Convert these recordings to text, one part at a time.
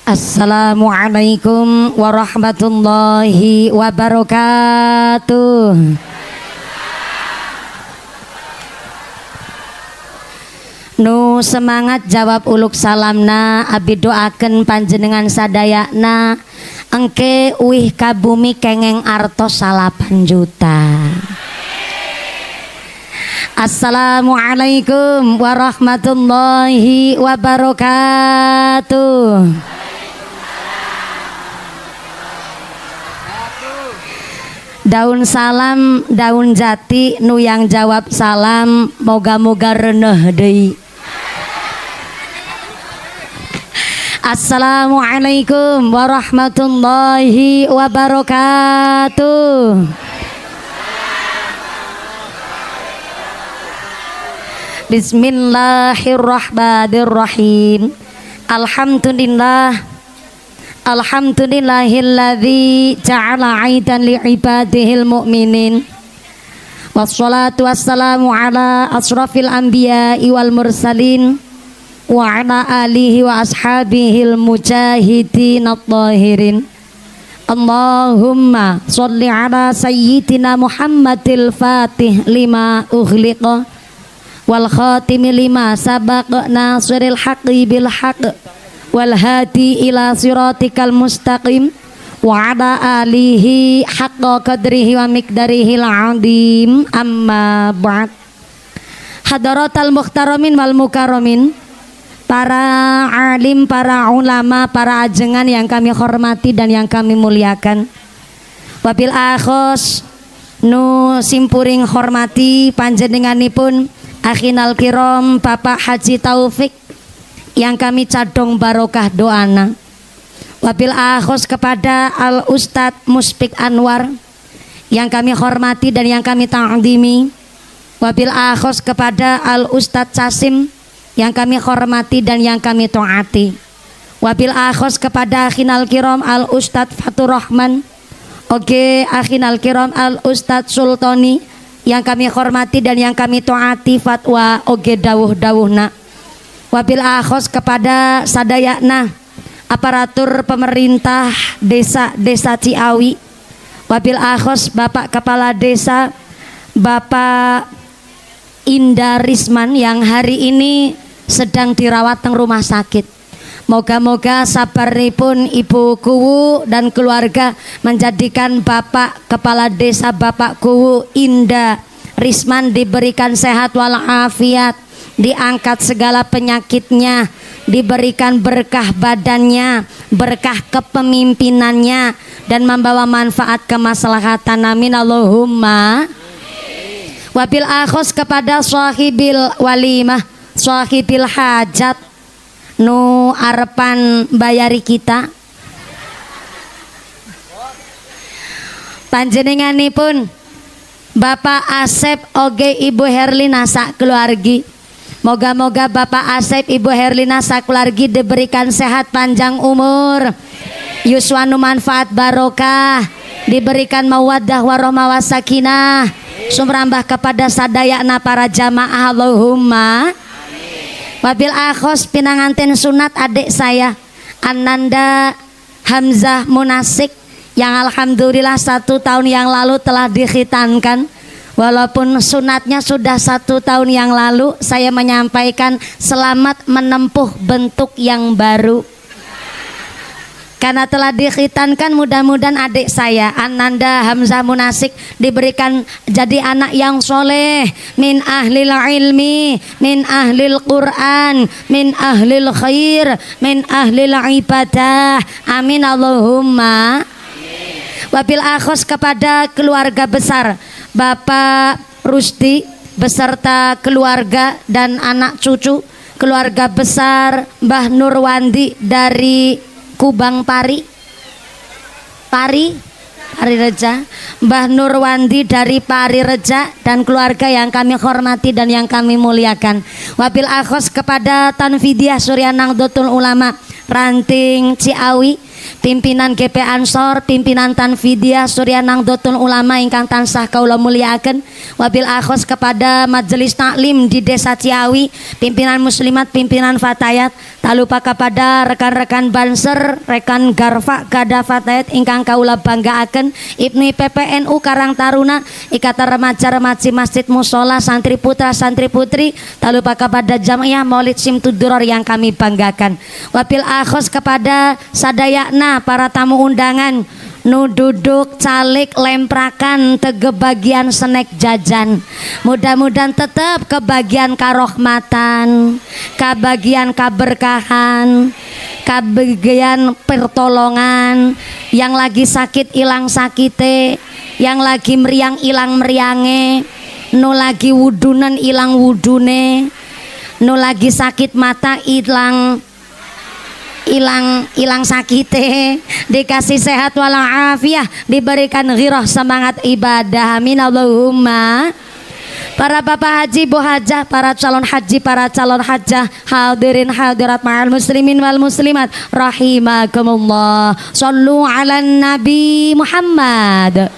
Assalamualaikum warahmatullahi wabarakatuh. Nu semangat jawab uluk salamna, abi doaken panjenengan sadayana engke uih ka bumi kengeng artos 8 juta. Assalamualaikum warahmatullahi wabarakatuh. Daun salam, daun jati, nu yang jawab salam, moga-moga reneh deui. Assalamualaikum warahmatullahi wabarakatuh. Bismillahirrahmanirrahim. Alhamdulillahilladzi ja'ala 'aidan li'ibadihil mu'minin. Wassalatu wassalamu ala asrafil anbiya'i wal mursalin wa ala alihi wa ashabihil mujahidin at-tahirin. Allahumma sholli ala sayyidina Muhammadil fatih lima ughliqa wal khatimi lima sabaq nasiril haqqi bil haqq wal hadi ila siratikal mustaqim wa ala alihi haqqa qadrihi wa miqdarihil azim. Amma ba'd. Hadaratal muhtaramin wal mukarramin, para alim, para ulama, para ajengan yang kami hormati dan yang kami muliakan. Wabil akhos nu simpuring hormati panjenenganipun akhinal kiram Bapak Haji Taufik yang kami cadong barokah doana. Wabil akhos kepada Al Ustadz Muspik Anwar yang kami hormati dan yang kami ta'zimi. Wabil akhos kepada Al Ustadz Casim yang kami hormati dan yang kami taati. Wabil akhos kepada akhinal kiram Al Ustadz Fatur Rahman, oke akhinal kiram Al Ustadz Sultani yang kami hormati dan yang kami taati fatwa oge dawuh-dawuhna. Wabil akhos kepada sadayana aparatur pemerintah desa Ciawi. Wabil akhos Bapak Kepala Desa Bapak Indah Risman yang hari ini sedang dirawat di rumah sakit. Moga-moga sabaripun Ibu Kuwu dan keluarga menjadikan Bapak Kepala Desa Bapak Kuwu Indah Risman diberikan sehat walafiat, diangkat segala penyakitnya, diberikan berkah badannya, berkah kepemimpinannya, dan membawa manfaat kemaslahatan. Amin Allahumma. Wabil akhos kepada sahibil walimah, sahibil hajat, nu arepan bayari kita, panjenenganipun Bapak Asep oge Ibu Herlina sak keluargi. Moga-moga Bapak Asep Ibu Herlina sak keluargi diberikan sehat panjang umur, yuswanu manfaat barokah, diberikan mawaddah warahmah wasakinah, sumrambah kepada sadayana para jamaah Allahumma. Wabil akhos pinanganten sunat adik saya Ananda Hamzah Munasik yang alhamdulillah 1 tahun yang lalu telah dikhitankan. Walaupun sunatnya sudah 1 tahun yang lalu, saya menyampaikan selamat menempuh bentuk yang baru. Karena telah dikhitankan, mudah-mudahan adik saya Ananda Hamzah Munasik diberikan jadi anak yang soleh, min ahlil ilmi, min ahlil Quran, min ahlil khair, min ahlil ibadah. Amin Allahumma. Wabil akhos kepada keluarga besar Bapak Rusdi beserta keluarga dan anak cucu, keluarga besar Mbah Nurwandi dari Kubang Pari Reja, Mbah Nurwandi dari Pari Reja dan keluarga yang kami hormati dan yang kami muliakan. Wabil akhos kepada Tanfidiah Surya Nahdlatul Ulama Ranting Ciawi, pimpinan GP Ansor, pimpinan Tanfidiah Surya Nahdlatul Ulama ingkang tansah kaula muliaken. Wabil akhos kepada Majelis Taklim di Desa Ciawi, pimpinan muslimat, pimpinan fatayat, Tak lupa kepada rekan-rekan Banser, rekan Garfa Gadafatayat ingkang kaula banggaaken, Ibnu PPNU Karang Taruna, Ikatan Remaja-Remaji Masjid Musola, santri putra santri putri. Tak lupa kepada Jamiah Maulid Simtuduror yang kami banggakan. Wabil akhos kepada sadayakna para tamu undangan nu duduk calik lemprakan tegebagian senek jajan. Mudah-mudahan tetap kebagian karohmatan, kebagian kaberkahan, kebagian pertolongan. Yang lagi sakit ilang sakite, yang lagi meriang ilang meriange, nu lagi wudunan ilang wudune, nu lagi sakit mata ilang sakite, dikasih sehat walafiat, diberikan ghirah semangat ibadah. Amin Allahumma. Para bapak haji, bu hajah, para calon haji, para calon hajah, hadirin hadirat ma'al muslimin wal muslimat rahimakumullah. Shallu ala Nabi Muhammad.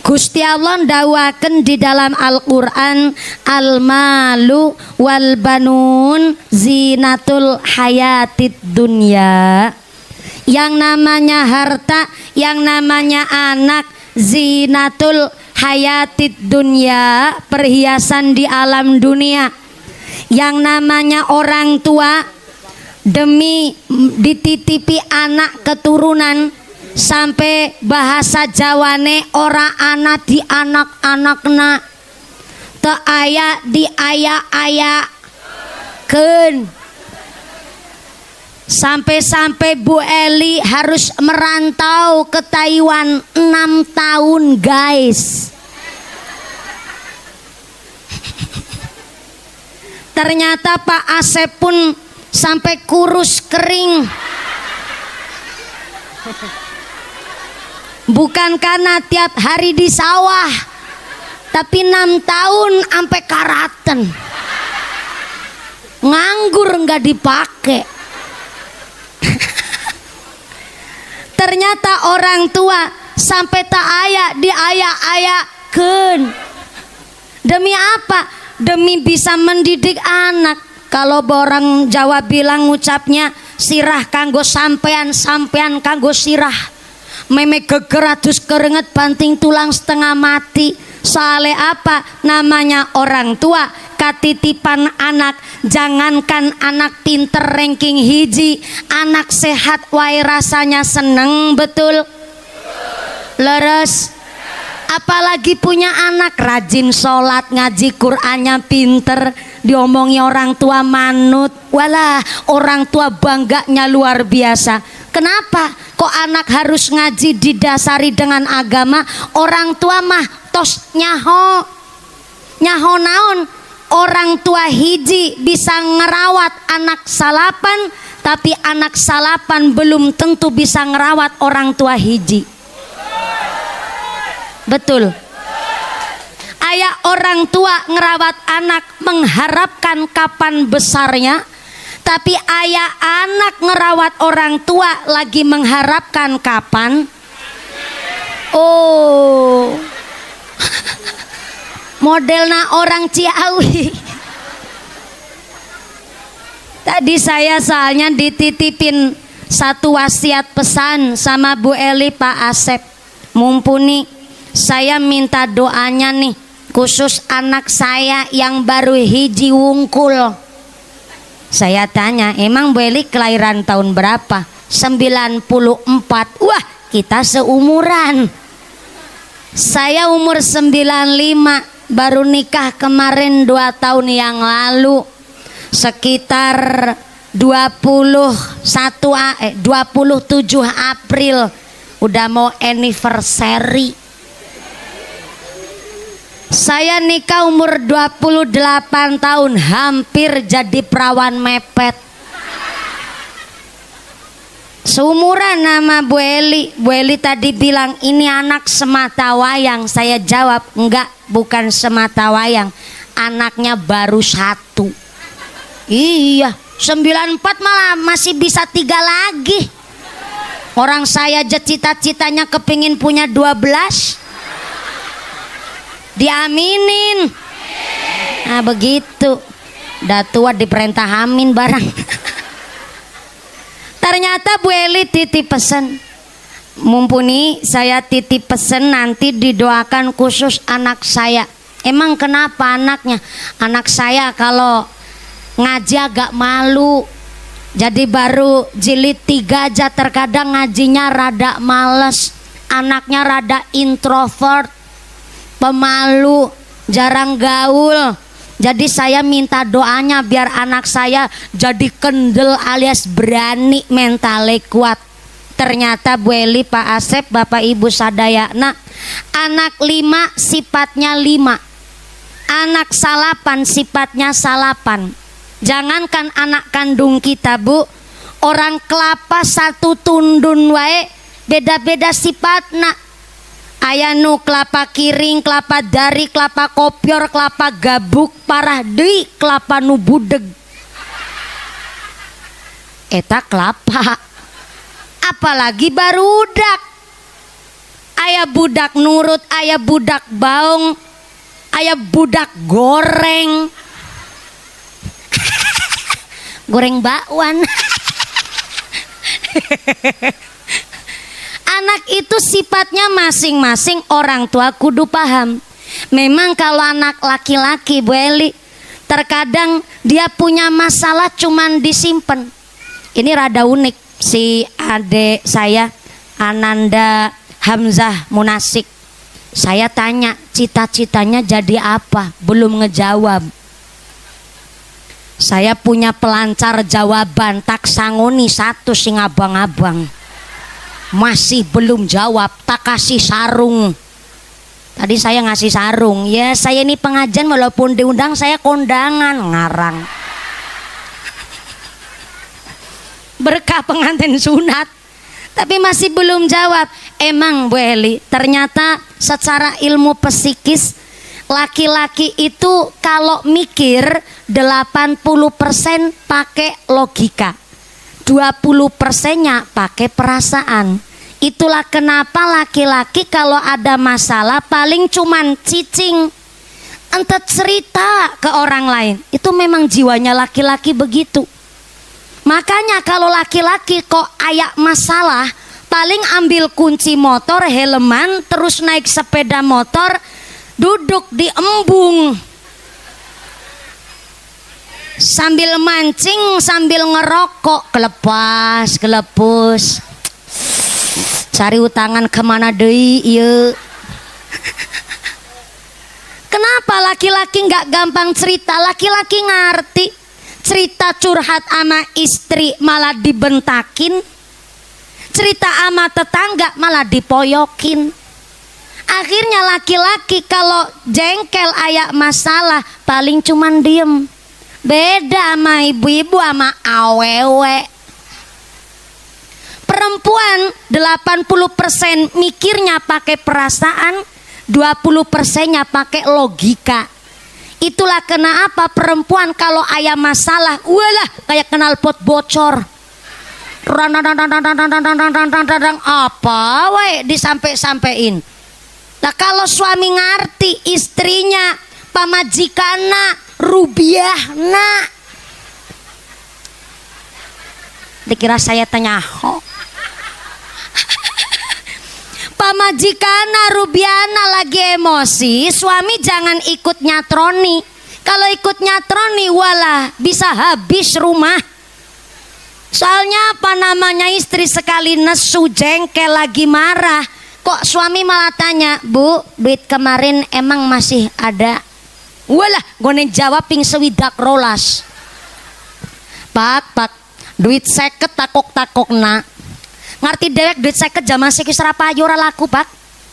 Gusti Allah ndawaken di dalam Al-Qur'an, al-malu wal banun zinatul hayatid dunya. Yang namanya harta, yang namanya anak, zinatul hayatid dunya, perhiasan di alam dunia. Yang namanya orang tua, demi dititipi anak keturunan, sampai bahasa Jawane ora anak di anak-anakna, te aya di aya-ayakeun. Sampai-sampai Bu Eli harus merantau ke Taiwan 6 tahun guys. Ternyata Pak Asep pun sampai kurus kering. Bukan karena tiap hari di sawah, tapi 6 tahun sampai karaten, nganggur nggak dipakai. Ternyata orang tua sampai tak aya di aya-ayakeun. Demi apa? Demi bisa mendidik anak. Kalau orang Jawa bilang ngucapnya sirah kanggo sampean, sampean kanggo sirah. Meme gegeratus keringet banting tulang setengah mati. Soale apa? Namanya orang tua katitipan anak. Jangankan anak pinter ranking hiji, anak sehat wae rasanya seneng, betul? Leres. Apalagi punya anak rajin sholat, ngaji Qur'annya pinter, diomongi orang tua manut. Walah, orang tua bangganya luar biasa. Kenapa? Kok anak harus ngaji didasari dengan agama? Orang tua mah tos nyaho naon. Orang tua hiji bisa ngerawat anak salapan, tapi anak salapan belum tentu bisa ngerawat orang tua hiji. Betul. Ayah orang tua ngerawat anak mengharapkan kapan besarnya, tapi ayah anak ngerawat orang tua lagi mengharapkan kapan. Oh, modelnya orang Ciawi. Tadi saya soalnya dititipin satu wasiat pesan sama Bu Eli Pak Asep. Mumpuni saya minta doanya nih, khusus anak saya yang baru hiji wungkul. Saya tanya, emang Bu Eli kelahiran tahun berapa? 94. Wah, kita seumuran. Saya umur 95, baru nikah kemarin 2 tahun yang lalu. Sekitar 27 April udah mau anniversary. Saya nikah umur 28 tahun, hampir jadi perawan mepet. Seumuran nama Bu Eli. Bu Eli tadi bilang ini anak semata wayang. Saya jawab enggak, bukan semata wayang, anaknya baru 1. Iya, 94 malah masih bisa 3 lagi. Orang saya aja cita-citanya kepingin punya 12. Diaminin. Nah begitu. Dah tua diperintah hamin barang. Ternyata Bu Eli titip pesan. Mumpuni saya titip pesan nanti didoakan khusus anak saya. Emang kenapa anaknya? Anak saya kalau ngaji agak malu. Jadi baru jilid 3 aja terkadang ngajinya rada males. Anaknya rada introvert, pemalu, jarang gaul. Jadi saya minta doanya biar anak saya jadi kendel alias berani, mentalnya kuat. Ternyata Bu Eli, Pak Asep, Bapak Ibu sadayana, anak 5 sifatnya 5, anak salapan sifatnya salapan. Jangankan anak kandung kita Bu, orang kelapa satu tundun wae beda-beda sifatna. Aya nu kelapa kiring, kelapa dari, kelapa kopior, kelapa gabuk, parah deui kelapa nu budeg. Eta kelapa. Apalagi barudak. Aya budak nurut, aya budak baung, aya budak goreng. Goreng bakwan. Anak itu sifatnya masing-masing, orang tua kudu paham. Memang kalau anak laki-laki Bu Eli, terkadang dia punya masalah cuman disimpan. Ini rada unik. Si adik saya Ananda Hamzah Munasik, saya tanya cita-citanya jadi apa, belum ngejawab. Saya punya pelancar jawaban, tak sangoni satu sing abang-abang. Masih belum jawab, tak kasih sarung. Tadi saya ngasih sarung. Ya saya ini pengajian walaupun diundang saya kondangan ngarang. Berkah pengantin sunat. Tapi masih belum jawab. Emang Bu Eli, ternyata secara ilmu psikis laki-laki itu kalau mikir 80% pakai logika, 20%-nya pakai perasaan. Itulah kenapa laki-laki kalau ada masalah paling cuman cicing, ente cerita ke orang lain. Itu memang jiwanya laki-laki begitu. Makanya kalau laki-laki kok ayak masalah, paling ambil kunci motor, helman, terus naik sepeda motor, duduk di embung sambil mancing, sambil ngerokok, kelepas, kelepus, cari utangan kemana deui ieu. Kenapa laki-laki nggak gampang cerita? Laki-laki ngerti. Cerita curhat sama istri malah dibentakin, cerita sama tetangga malah dipoyokin. Akhirnya laki-laki kalau jengkel ayak masalah paling cuman diem. Beda sama ibu-ibu sama awewe. Perempuan 80% mikirnya pakai perasaan, 20%-nya pakai logika. Itulah kenapa perempuan kalau aya masalah, walah kayak knalpot bocor. Apa we disampe-sampein. Nah kalau suami ngerti istrinya pamajikana rubiahna, dikira saya tanya ho. Pamajikana rubiana lagi emosi, suami jangan ikut nyatroni. Kalau ikut nyatroni walah bisa habis rumah. Soalnya apa namanya, istri sekali nesu jengkel lagi marah, kok suami malah tanya, "Bu, duit kemarin emang masih ada?" Walah gone jawab ping sewidak rolas. Pak, duit 50 takok-takokna. Ngerti dewek duit 50 zaman saiki serapayu ora laku, Pak.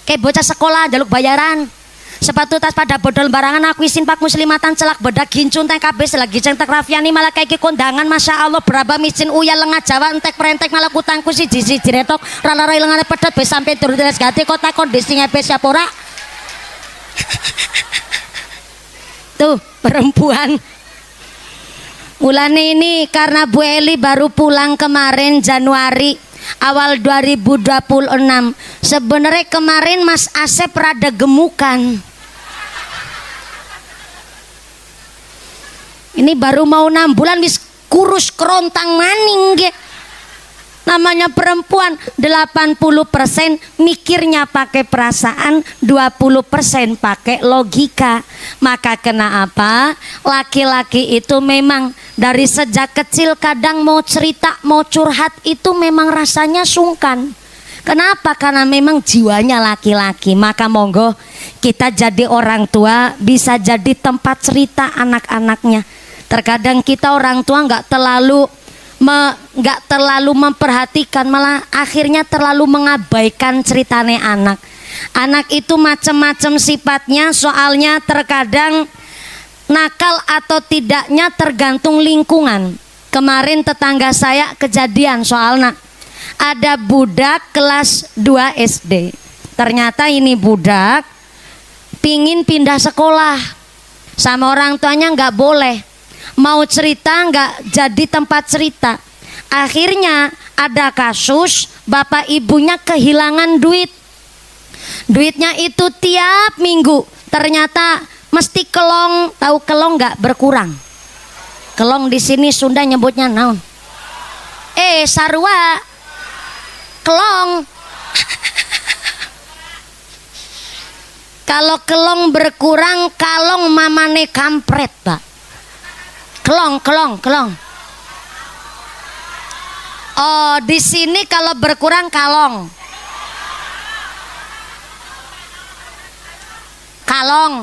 Kayak bocah sekolah jaluk bayaran. Sepatu tas pada bodol barangan aku isin Pak muslimatan celak bedak gincun teng kabeh lagi centek Rafiani malah kayak kondangan, Masya Allah beraba micin uya lengah Jawa entek perentek malah kutangku siji-siji retok rala-rai lengane pedot be sampai turun teles gati kota kondisi ngepe siapa ora. Tuh perempuan. Mulane ini karena Bu Eli baru pulang kemarin Januari awal 2026. Sebenarnya kemarin Mas Asep rada gemukan. Ini baru mau 6 bulan wis kurus kerontang maning ge. Namanya perempuan 80% mikirnya pakai perasaan, 20% pakai logika. Maka kenapa laki-laki itu memang dari sejak kecil kadang mau cerita, mau curhat itu memang rasanya sungkan. Kenapa? Karena memang jiwanya laki-laki. Maka monggo kita jadi orang tua bisa jadi tempat cerita anak-anaknya. Terkadang kita orang tua nggak terlalu memperhatikan, malah akhirnya terlalu mengabaikan ceritane anak. Anak itu macam-macam sifatnya, soalnya terkadang nakal atau tidaknya tergantung lingkungan. Kemarin tetangga saya kejadian soalnya ada budak kelas 2 SD. Ternyata ini budak pingin pindah sekolah, sama orang tuanya nggak boleh. Mau cerita nggak jadi tempat cerita. Akhirnya ada kasus bapak ibunya kehilangan duit. Duitnya itu tiap minggu ternyata mesti kelong. Tahu kelong nggak? Berkurang. Kelong di sini Sunda nyebutnya naon? Sarua. Kelong. Kalau kelong berkurang, kalong mamane kampret, Pak. Kelong. Oh, di sini kalau berkurang kalong. Kelong.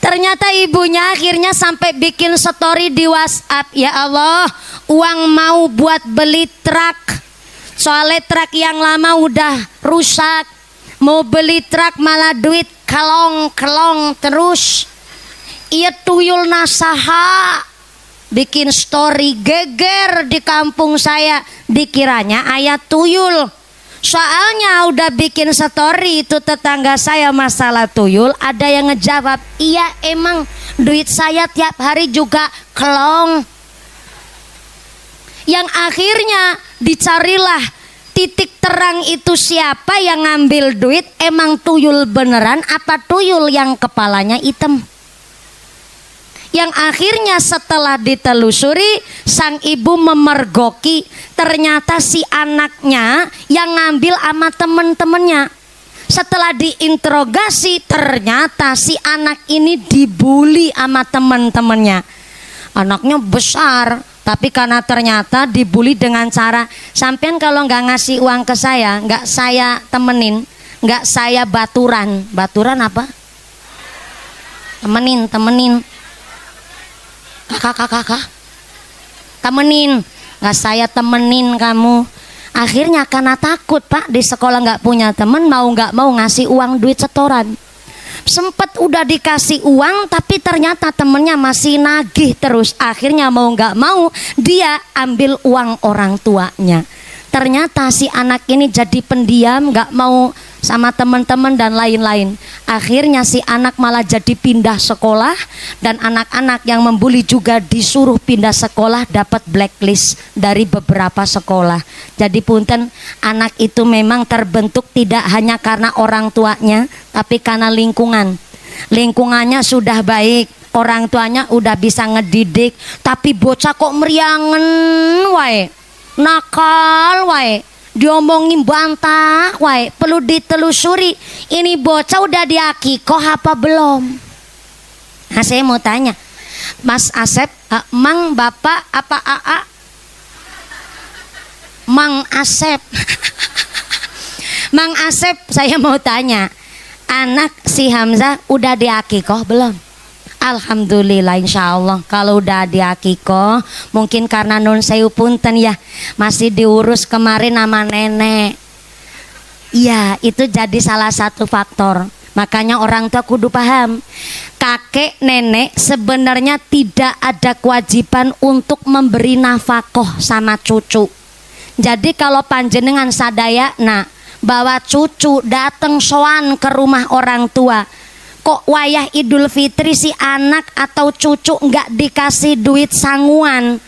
Ternyata ibunya akhirnya sampai bikin story di WhatsApp. Ya Allah, uang mau buat beli truk. Soalnya truk yang lama udah rusak. Mau beli truk malah duit kelong terus. Ia tuyul nasaha. Bikin story geger di kampung saya. Dikiranya ayat tuyul. Soalnya udah bikin story itu tetangga saya masalah tuyul. Ada yang ngejawab, iya emang duit saya tiap hari juga kelong. Yang akhirnya dicarilah titik terang itu siapa yang ngambil duit, emang tuyul beneran apa tuyul yang kepalanya hitam. Yang akhirnya setelah ditelusuri sang ibu memergoki, ternyata si anaknya yang ngambil sama temen-temennya. Setelah diinterogasi ternyata si anak ini dibully sama temen-temennya. Anaknya besar, tapi karena ternyata dibully dengan cara, sampean kalau nggak ngasih uang ke saya, nggak saya temenin, nggak saya baturan. Baturan apa? Temenin. Kakak. Temenin, nggak saya temenin kamu. Akhirnya karena takut Pak di sekolah nggak punya temen, mau nggak mau ngasih uang duit setoran. Sempet udah dikasih uang tapi ternyata temennya masih nagih terus. Akhirnya mau nggak mau dia ambil uang orang tuanya. Ternyata si anak ini jadi pendiam, nggak mau sama teman-teman dan lain-lain. Akhirnya si anak malah jadi pindah sekolah, dan anak-anak yang membuli juga disuruh pindah sekolah, dapat blacklist dari beberapa sekolah. Jadi punten, anak itu memang terbentuk tidak hanya karena orang tuanya, tapi karena lingkungan. Lingkungannya sudah baik, orang tuanya udah bisa ngedidik, tapi bocah kok meriangen wae, nakal wae, diomongin bantah wae. Perlu ditelusuri, ini bocah udah diakikoh apa belum. Nah saya mau tanya Mas Asep, Mang Bapak apa AA? Mang Asep. Mang Asep, saya mau tanya, anak si Hamzah udah diakikoh belum? Alhamdulillah, insya Allah kalau udah diakikoh. Mungkin karena nun sewu punten ya, masih diurus kemarin sama nenek. Iya, itu jadi salah satu faktor. Makanya orang tua kudu paham, kakek nenek sebenarnya tidak ada kewajiban untuk memberi nafkah sama cucu. Jadi kalau panjenengan sadaya, nah bawa cucu datang soan ke rumah orang tua, kok wayah Idul Fitri si anak atau cucu nggak dikasih duit sanguan,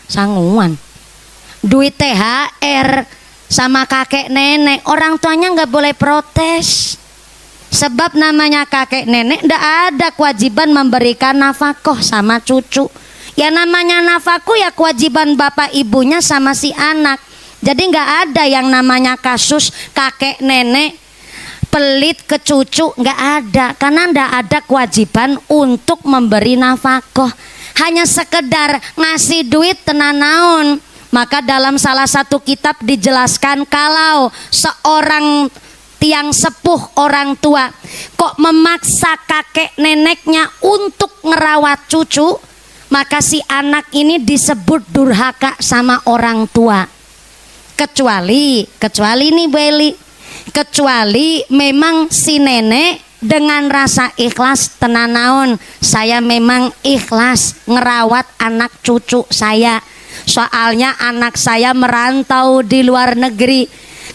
duit THR sama kakek nenek, orang tuanya nggak boleh protes. Sebab namanya kakek nenek ndak ada kewajiban memberikan nafkah sama cucu. Ya namanya nafkah ya kewajiban bapak ibunya sama si anak. Jadi nggak ada yang namanya kasus kakek nenek pelit ke cucu, nggak ada, karena ndak ada kewajiban untuk memberi nafkah. Hanya sekedar ngasih duit tenanaun. Maka dalam salah satu kitab dijelaskan kalau seorang tiang sepuh orang tua kok memaksa kakek neneknya untuk ngerawat cucu, maka si anak ini disebut durhaka sama orang tua. Kecuali nih Bu Eli, kecuali memang si nenek dengan rasa ikhlas tenanaun, saya memang ikhlas ngerawat anak cucu saya. Soalnya anak saya merantau di luar negeri.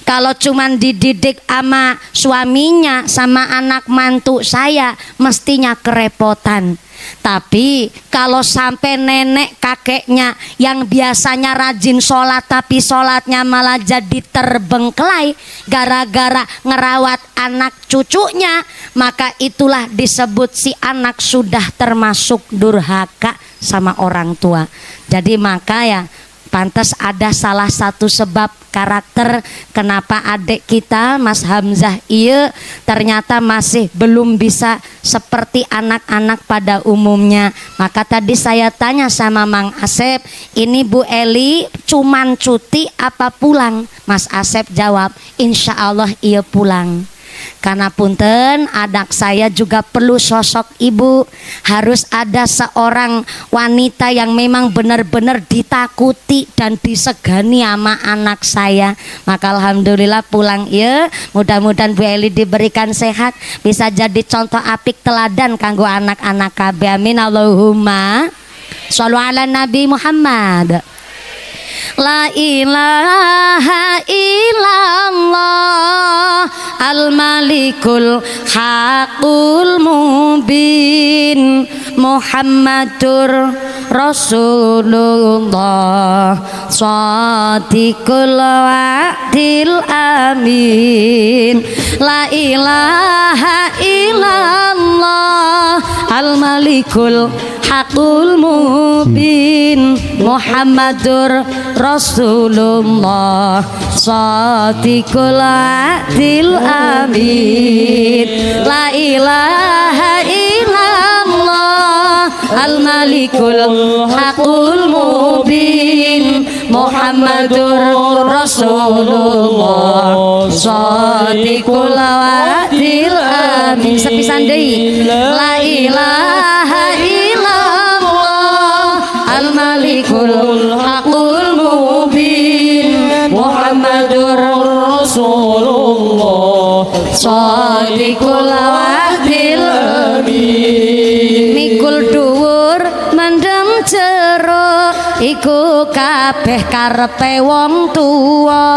Kalau cuman dididik sama suaminya sama anak mantu saya mestinya kerepotan. Tapi kalau sampai nenek kakeknya yang biasanya rajin sholat tapi sholatnya malah jadi terbengkelai gara-gara ngerawat anak cucunya, maka itulah disebut si anak sudah termasuk durhaka sama orang tua. Jadi maka ya pantas ada salah satu sebab karakter kenapa adik kita Mas Hamzah iya ternyata masih belum bisa seperti anak-anak pada umumnya. Maka tadi saya tanya sama Mang Asep, ini Bu Eli cuman cuti apa pulang? Mas Asep jawab, insya Allah iya pulang. Karena punten anak saya juga perlu sosok ibu, harus ada seorang wanita yang memang benar-benar ditakuti dan disegani sama anak saya. Maka alhamdulillah pulang ya. Mudah-mudahan Bu Eli diberikan sehat, bisa jadi contoh apik teladan kanggo anak-anak KB. Amin Allahumma shollu ala Nabi Muhammad. La ilaha illallah al-malikul haqul mubin Muhammadur Rasulullah shadiqul wa'dil amin. La ilaha illallah al-malikul haqul mubin Muhammadur Rasulullah shadiqul wa'dil amin. La ilaha illallah al-malikul haqul mubin Muhammadur Rasulullah shadiqul wa'dil amin. Sepisan deui. La ilaha illallah al-malikul haqul mubin Muhammadur Rasulullah shadiqul wa'dil amin. Mikul dhuwur mendem jero iku kabeh karepe wong tuwa.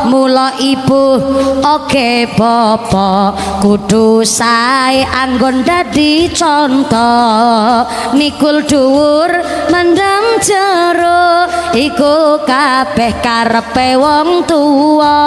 Mula ibu oke bapak kudu sae anggon dadi contoh. Mikul dhuwur mendem jero iku kabeh karepe wong tuwa.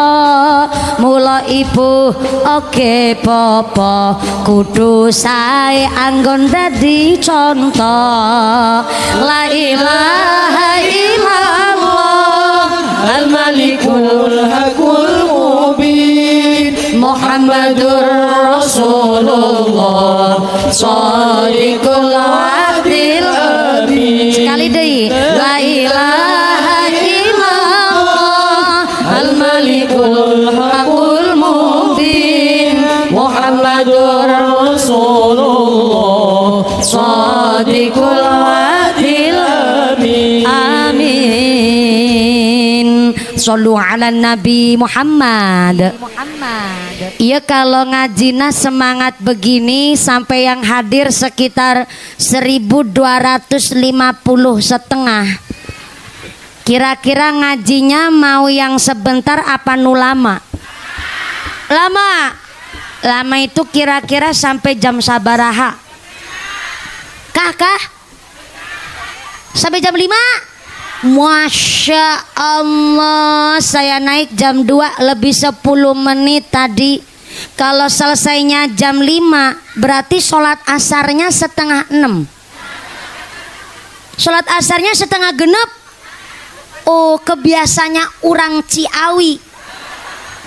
Mula ibu oke bapak kudu sae anggon dadi contoh. La ilaha illallah al-malikul haqul mubin Muhammadur Rasulullah shadiqul wa'dil amin. Sekali deui. La ilaha illallah al-malikul haqul mubin Muhammadur Rasulullah shadiqul wa'dil amin. Amin. Shollu ala Nabi Muhammad. Iya, kalau ngajina semangat begini sampai yang hadir sekitar 1250 setengah. Kira-kira ngajinya mau yang sebentar apa nu lama? Lama itu kira-kira sampai jam sabaraha? Kah? Sampai jam 5? Masya Allah, saya naik jam 2 lebih 10 menit tadi. Kalau selesainya jam 5 berarti sholat asarnya setengah 6. Sholat asarnya setengah genep. Oh, kebiasanya orang Ciawi.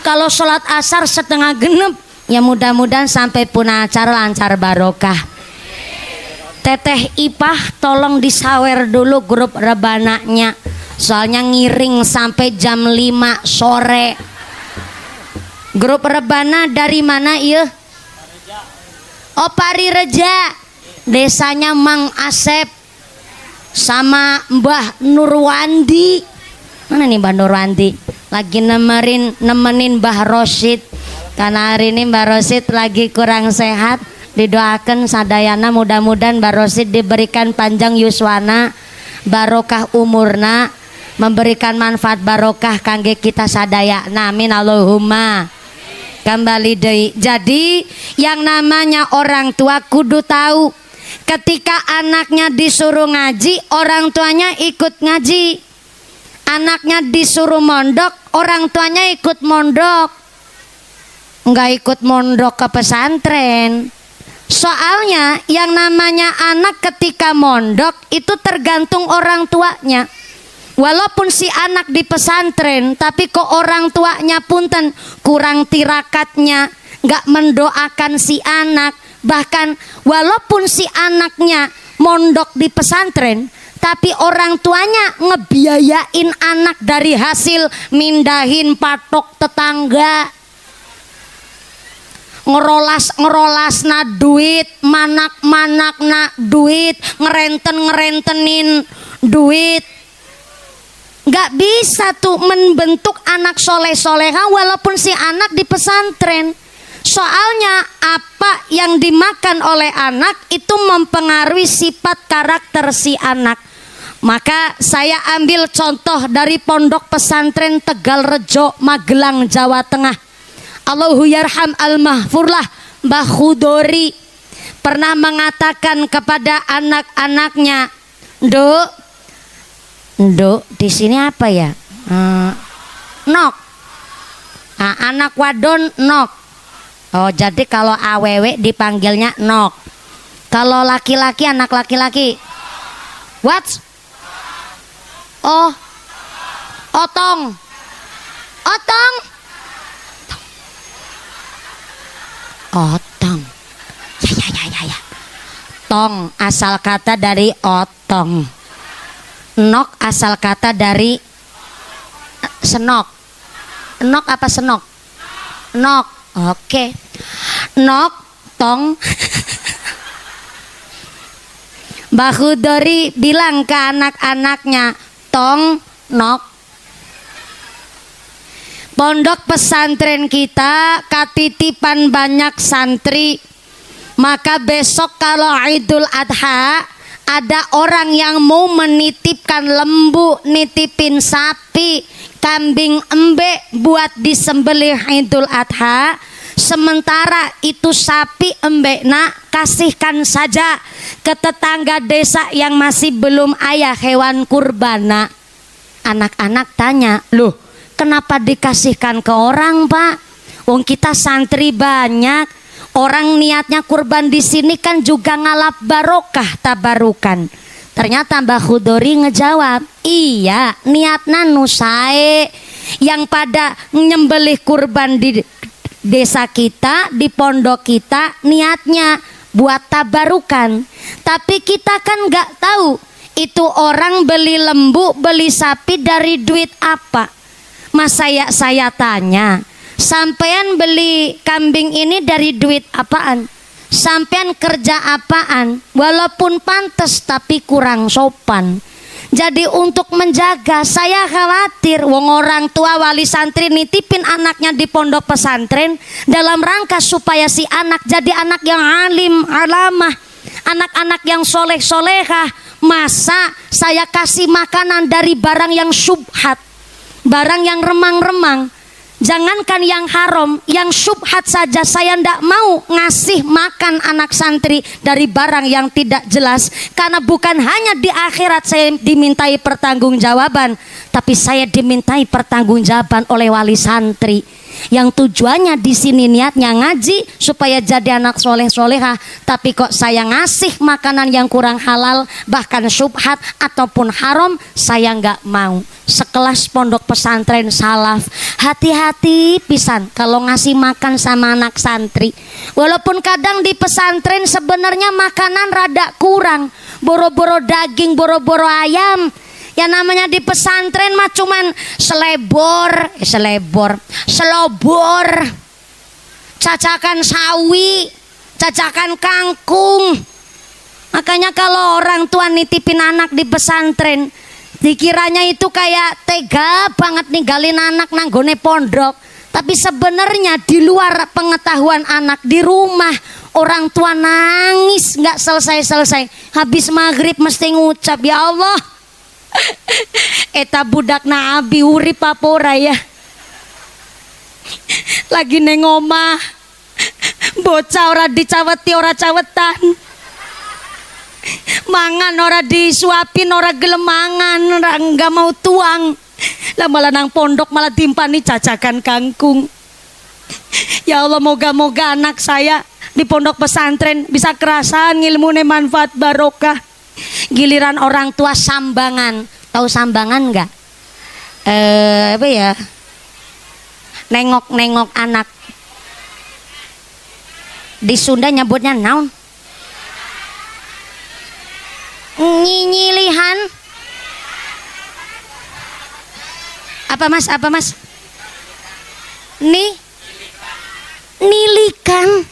Kalau sholat asar setengah genep, ya mudah-mudahan sampai puna acara lancar barokah. Teteh Ipah tolong disawer dulu grup rebananya, soalnya ngiring sampai jam 5 sore. Grup rebana dari mana ya? Oh, Parireja, desanya Mang Asep sama Mbah Nurwandi. Mana nih Mbah Nurwandi? Lagi nemenin Mbah Rosid, karena hari ini Mbah Rosid lagi kurang sehat. Didoakan sadayana mudah-mudahan Mbah Rosid diberikan panjang yuswana, barokah umurna, memberikan manfaat barokah kangge kita sadayana. Amin Allahumma. Kembali deui. Jadi yang namanya orang tua kudu tahu ketika anaknya disuruh ngaji, orang tuanya ikut ngaji. Anaknya disuruh mondok, orang tuanya ikut mondok. Enggak ikut mondok ke pesantren. Soalnya yang namanya anak ketika mondok itu tergantung orang tuanya. Walaupun si anak di pesantren, tapi kok orang tuanya punten kurang tirakatnya, gak mendoakan si anak. Bahkan walaupun si anaknya mondok di pesantren, tapi orang tuanya ngebiayain anak dari hasil mindahin patok tetangga, ngerolas na duit, manak na duit, ngerentenin duit. Gak bisa tuh membentuk anak soleh-soleha walaupun si anak di pesantren. Soalnya apa yang dimakan oleh anak itu mempengaruhi sifat karakter si anak. Maka saya ambil contoh dari pondok pesantren Tegal Rejo, Magelang, Jawa Tengah. Allahu yarham al-mahfurlah, Mbah Khudori pernah mengatakan kepada anak-anaknya, Nduk, di sini apa ya? Nok. Nah, anak wadon nok. Oh, jadi kalau awewe dipanggilnya nok. Kalau laki-laki, anak laki-laki, what? Oh, otong. Otong. Otong. Ya. Tong asal kata dari otong. Nok asal kata dari senok. Nok apa senok? Nok. Oke. Nok, tong. Mbah Khudori bilang ke anak-anaknya, tong, nok. Pondok pesantren kita katitipan banyak santri. Maka besok kalau Idul Adha ada orang yang mau menitipkan lembu, nitipin sapi, kambing embe buat disembelih Idul Adha. Sementara itu sapi embe nak kasihkan saja ke tetangga desa yang masih belum ayah hewan kurbana. Anak-anak tanya, loh kenapa dikasihkan ke orang pak? Wong kita santri banyak. Orang niatnya kurban di sini kan juga ngalap barokah tabarukan. Ternyata Mbah Khudori ngejawab, iya niatna nusae yang pada nyembelih kurban di desa kita, di pondok kita niatnya buat tabarukan. Tapi kita kan nggak tahu itu orang beli lembu, beli sapi dari duit apa. Mas saya tanya, sampean beli kambing ini dari duit apaan? Sampean kerja apaan? Walaupun pantas tapi kurang sopan. Jadi untuk menjaga, saya khawatir wong orang tua wali santri nitipin anaknya di pondok pesantren dalam rangka supaya si anak jadi anak yang alim, alamah, anak-anak yang soleh-solehah. Masa saya kasih makanan dari barang yang syubhat, barang yang remang-remang? Jangankan yang haram, yang syubhat saja saya ndak mau ngasih makan anak santri dari barang yang tidak jelas. Karena bukan hanya di akhirat saya dimintai pertanggungjawaban, tapi saya dimintai pertanggungjawaban oleh wali santri. yang tujuannya di sini niatnya ngaji supaya jadi anak soleh solehah, tapi kok saya ngasih makanan yang kurang halal bahkan syubhat ataupun haram, saya nggak mau. Sekelas pondok pesantren salaf, hati-hati pisan kalau ngasih makan sama anak santri. Walaupun kadang di pesantren sebenarnya makanan rada kurang, boro-boro daging, boro-boro ayam. Ya namanya di pesantren mah cuman selobor, cacakan sawi, cacakan kangkung. Makanya kalau orang tua nitipin anak di pesantren, dikiranya itu kayak tega banget ninggalin anak nanggone pondok. Tapi sebenarnya di luar pengetahuan anak, di rumah orang tua nangis nggak selesai-selesai. Habis maghrib mesti ngucap, ya Allah, eta budak na abi urip apa ora ya. Lagi neng omah, bocah ora dicaweti ora cawetan, mangan ora disuapin ora gelem mangan, ora enggak mau tuang. Lah malah nang pondok malah timpani cacakan kangkung. Ya Allah, moga-moga anak saya di pondok pesantren bisa kerasan ngilmune manfaat barokah. Giliran orang tua sambangan, tahu sambangan nggak? Apa ya? Nengok-nengok anak. Di Sunda nyebutnya naon? Nyinyilihan. Apa mas? Apa mas? Nilikan.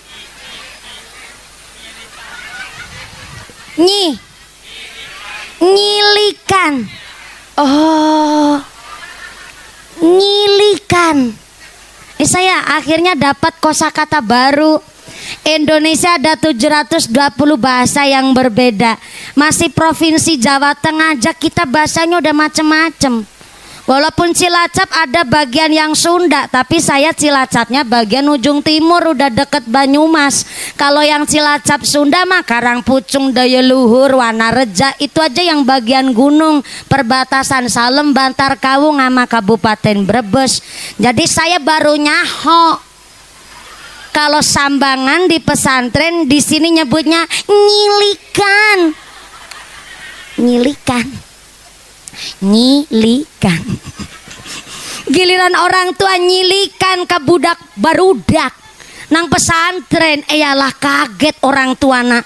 Nyilikan. Oh, nyilikan. Saya akhirnya dapat kosakata baru. Indonesia ada 720 bahasa yang berbeda. Masih provinsi Jawa Tengah aja kita bahasanya udah macem-macem. Walaupun Cilacap ada bagian yang Sunda, tapi saya Cilacapnya bagian ujung timur, udah deket Banyumas. Kalau yang Cilacap Sunda mah Karangpucung, Daya Luhur, Wanareja, itu aja yang bagian gunung, perbatasan Salem, Bantar Kawung sama Kabupaten Brebes. Jadi saya baru nyaho. Kalau sambangan di pesantren di sini nyebutnya nyilikan. Nyilikan. Giliran orang tua nyilikan ke budak barudak nang pesantren, eyalah kaget orang tuana.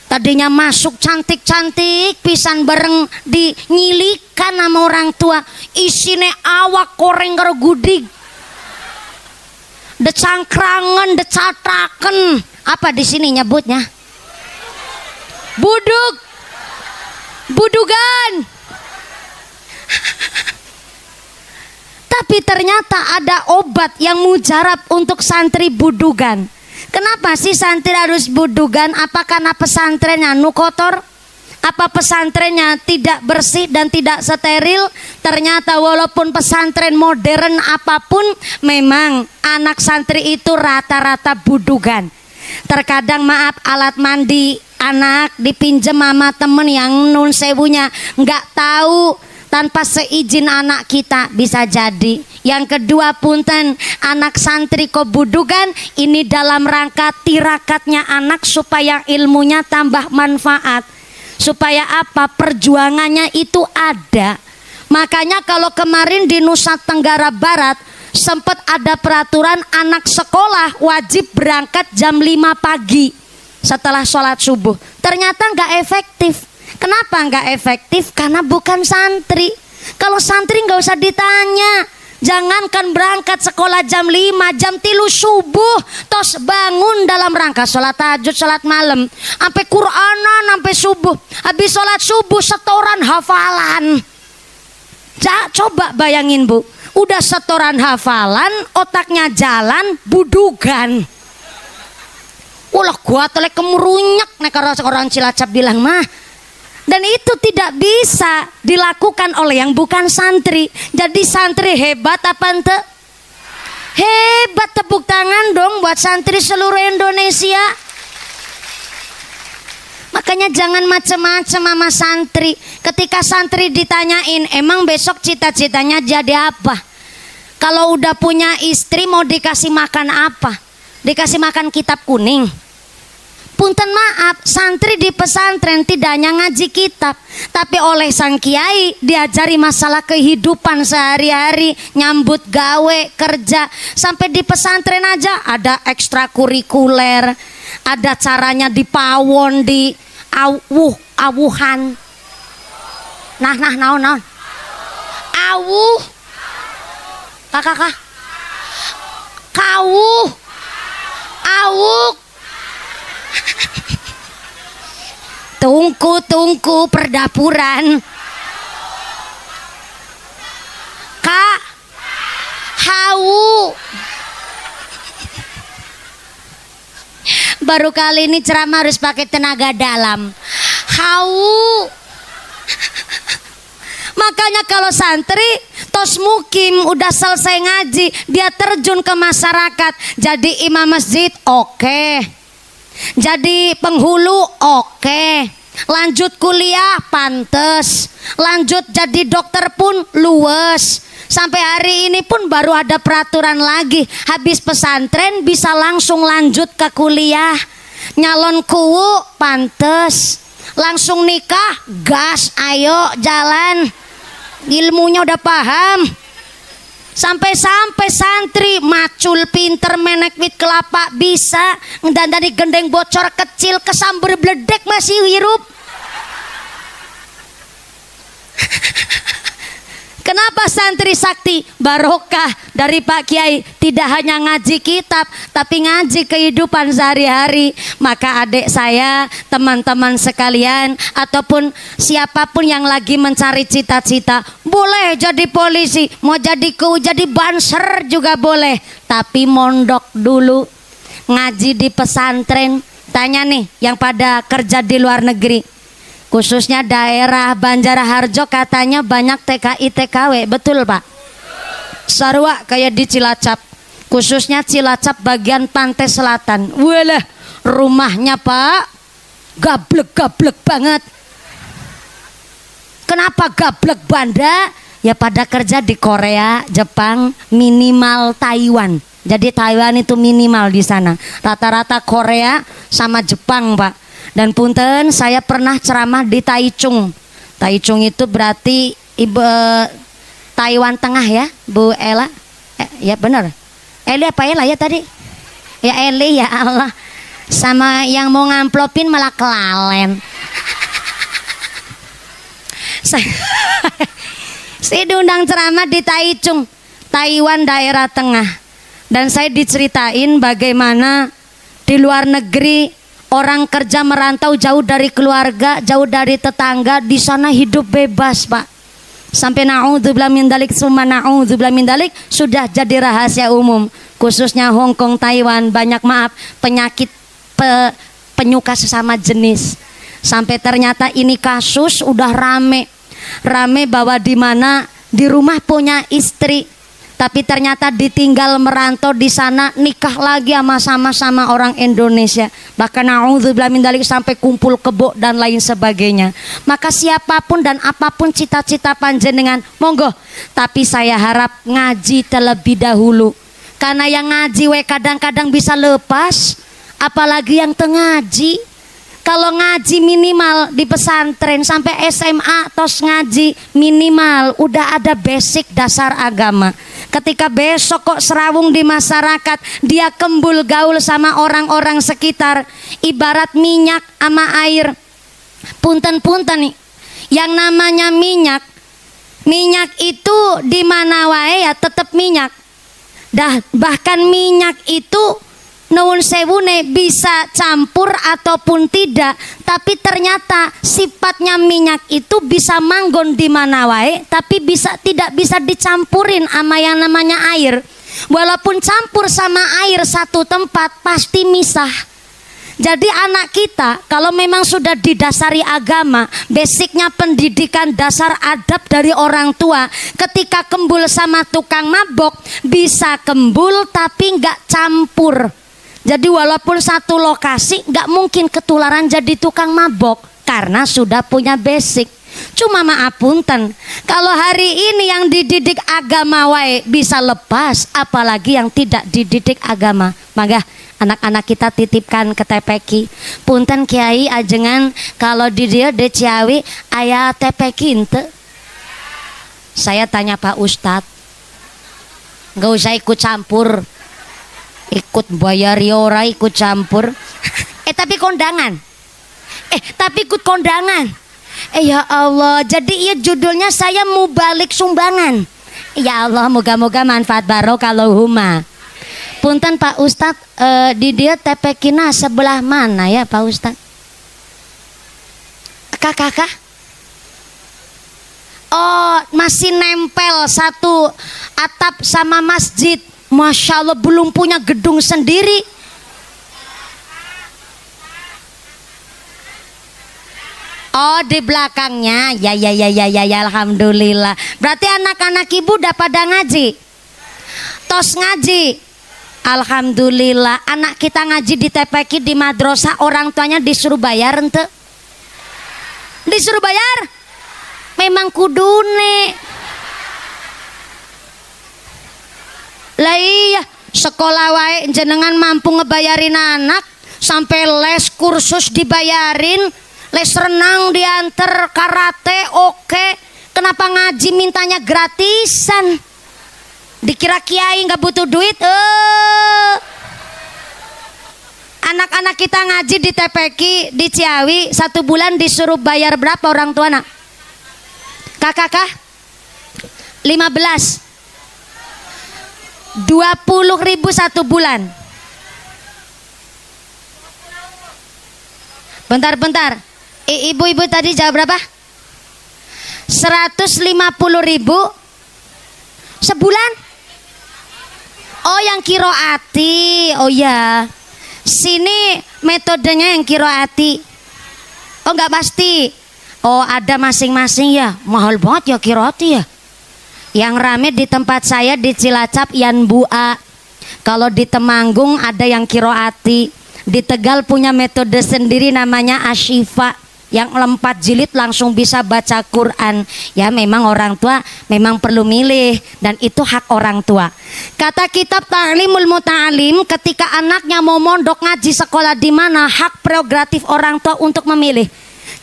Tadinya masuk cantik-cantik pisan bareng di nyilikan sama orang tua, isine awak koreng karo gudig, decangkrangen, decataken, apa di sini nyebutnya? Budugan. Tapi ternyata ada obat yang mujarab untuk santri budugan. Kenapa sih santri harus budugan? Apa karena pesantrennya kotor? Apa pesantrennya tidak bersih dan tidak steril? Ternyata walaupun pesantren modern apapun, memang anak santri itu rata-rata budugan. Terkadang maaf, alat mandi anak dipinjem sama temen yang nun sewunya nggak tahu, tanpa seizin anak kita bisa jadi. Yang kedua, punten, anak santri kobudugan ini dalam rangka tirakatnya anak supaya ilmunya tambah manfaat, supaya apa, perjuangannya itu ada. Makanya kalau kemarin di Nusa Tenggara Barat sempat ada peraturan anak sekolah wajib berangkat jam 5 pagi setelah sholat subuh. Ternyata nggak efektif. Kenapa nggak efektif? Karena bukan santri. Kalau santri nggak usah ditanya. Jangankan berangkat sekolah jam 5, jam 3 subuh tos bangun dalam rangka sholat tahajud, sholat malam, sampai Quranan, sampai subuh. Habis sholat subuh setoran hafalan. Coba bayangin bu, udah setoran hafalan, otaknya jalan, budugan. Ulah gua telek kemurunyak nek orang Cilacap bilang mah. Dan itu tidak bisa dilakukan oleh yang bukan santri. Jadi santri hebat apa ente? Hebat, tepuk tangan dong buat santri seluruh Indonesia. Makanya jangan macam-macam sama santri. Ketika santri ditanyain, emang besok cita-citanya jadi apa? Kalau udah punya istri mau dikasih makan apa? Dikasih makan kitab kuning. Punten maaf, santri di pesantren tidak hanya ngaji kitab, tapi oleh sang kiai diajari masalah kehidupan sehari-hari, nyambut gawe, kerja. Sampai di pesantren aja ada ekstrakurikuler, ada caranya di pawon, di awuhan. Naon. Awuh. Kakak. Kawuh. Awuk. Tungku perdapuran. Kak. Hawu. Baru kali ini ceramah harus pakai tenaga dalam. Hawu. Makanya kalau santri tos mukim udah selesai ngaji, dia terjun ke masyarakat, jadi imam masjid oke. Jadi penghulu oke. Lanjut kuliah pantes. Lanjut jadi dokter pun luwes. Sampai hari ini pun baru ada peraturan lagi, habis pesantren bisa langsung lanjut ke kuliah. Nyalon kuwu pantes. Langsung nikah gas, ayo jalan. Ilmunya udah paham. Sampai santri macul pinter menek wit kelapa bisa. Dan dari gendeng bocor kecil ke samber bledek masih hirup. Kenapa santri sakti? Barokah dari Pak Kiai. Tidak hanya ngaji kitab, tapi ngaji kehidupan sehari-hari. Maka adik saya, teman-teman sekalian, ataupun siapapun yang lagi mencari cita-cita, boleh jadi polisi, mau jadi jadi banser juga boleh. Tapi mondok dulu, ngaji di pesantren. Tanya nih yang pada kerja di luar negeri, khususnya daerah Banjarharjo katanya banyak TKI TKW, betul Pak? Sarwa kayak di Cilacap, khususnya Cilacap bagian pantai selatan. Walah, rumahnya Pak gablek banget. Kenapa gablek banda? Ya pada kerja di Korea, Jepang, minimal Taiwan. Jadi Taiwan itu minimal di sana. Rata-rata Korea sama Jepang Pak. Dan punten, saya pernah ceramah di Taichung. Taichung itu berarti Taiwan Tengah ya, Bu Ella. Ya benar. Eli apa Ella ya tadi? Ya Eli, ya Allah. Sama yang mau ngamplopin malah kelalen. Saya diundang ceramah di Taichung, Taiwan daerah tengah. Dan saya diceritain bagaimana di luar negeri orang kerja merantau jauh dari keluarga, jauh dari tetangga, di sana hidup bebas Pak. Sampai na'udzubillah min dalik, summa na'udzubillah min dalik, sudah jadi rahasia umum. Khususnya Hong Kong, Taiwan, banyak maaf penyakit penyuka sesama jenis. Sampai ternyata ini kasus udah rame bahwa di mana di rumah punya istri, tapi ternyata ditinggal merantau di sana, nikah lagi sama orang Indonesia. Bahkan na'udzubillah min dzalik sampai kumpul kebo dan lain sebagainya. Maka siapapun dan apapun cita-cita panjenengan, monggo. Tapi saya harap ngaji terlebih dahulu. Karena yang ngaji kadang-kadang bisa lepas, apalagi yang tengaji. Kalau ngaji minimal di pesantren sampai SMA tos ngaji minimal udah ada basic dasar agama. Ketika besok kok serawung di masyarakat, dia kembul gaul sama orang-orang sekitar, ibarat minyak sama air. Punten-punten nih, yang namanya minyak itu di mana wae ya tetap minyak. Bahkan minyak itu nuwun sewune bisa campur ataupun tidak, tapi ternyata sifatnya minyak itu bisa manggon di mana wae, tapi tidak bisa dicampurin sama yang namanya air. Walaupun campur sama air satu tempat pasti misah. Jadi anak kita kalau memang sudah didasari agama, basicnya pendidikan dasar adab dari orang tua, ketika kembul sama tukang mabok bisa kembul tapi nggak campur. Jadi walaupun satu lokasi nggak mungkin ketularan jadi tukang mabok karena sudah punya basic. Cuma maaf punten, kalau hari ini yang dididik agama wae bisa lepas, apalagi yang tidak dididik agama. Maka anak-anak kita titipkan ke TPQ. Punten Kiai ajengan kalau di dia de Ciawi aya TPQ ente. Saya tanya Pak Ustadz, nggak usah ikut campur, ikut bayar yora ikut campur. Tapi kondangan. Tapi ikut kondangan. Ya Allah, jadi iya judulnya saya mau balik sumbangan. Ya Allah, moga-moga manfaat barokah Allahumma. Punten Pak Ustadz, di dia TPQ-na sebelah mana ya Pak Ustadz? Kakak? Oh, masih nempel satu atap sama masjid. Masya Allah, belum punya gedung sendiri. Oh, di belakangnya. Ya, alhamdulillah. Berarti anak-anak ibu udah pada ngaji. Tos ngaji. Alhamdulillah. Anak kita ngaji di TPQ di madrasah, orang tuanya disuruh bayar ente. Disuruh bayar? Memang kudune. Lah iya, sekolah wae jenengan mampu ngebayarin anak, sampai les kursus dibayarin. Les renang diantar, karate oke. Kenapa ngaji mintanya gratisan? Dikira kiai nggak butuh duit? Anak-anak kita ngaji di TPQ di Ciawi 1 bulan disuruh bayar berapa orang tua nak? Kakak 15 20.000 1 bulan. Bentar. Ibu-ibu tadi jawab berapa? 150.000 sebulan. Oh, yang kiroati. Oh ya, sini metodenya yang kiroati. Oh, nggak pasti. Oh, ada masing-masing ya. Mahal banget ya kiroati ya. Yang rame di tempat saya di Cilacap Yan Bua. Kalau di Temanggung ada yang kiroati. Di Tegal punya metode sendiri namanya Asyifa, yang 4 jilid langsung bisa baca Quran. Ya memang orang tua memang perlu milih, dan itu hak orang tua. Kata kitab Ta'limul Muta'alim, ketika anaknya mau mondok ngaji sekolah di mana, hak prerogatif orang tua untuk memilih.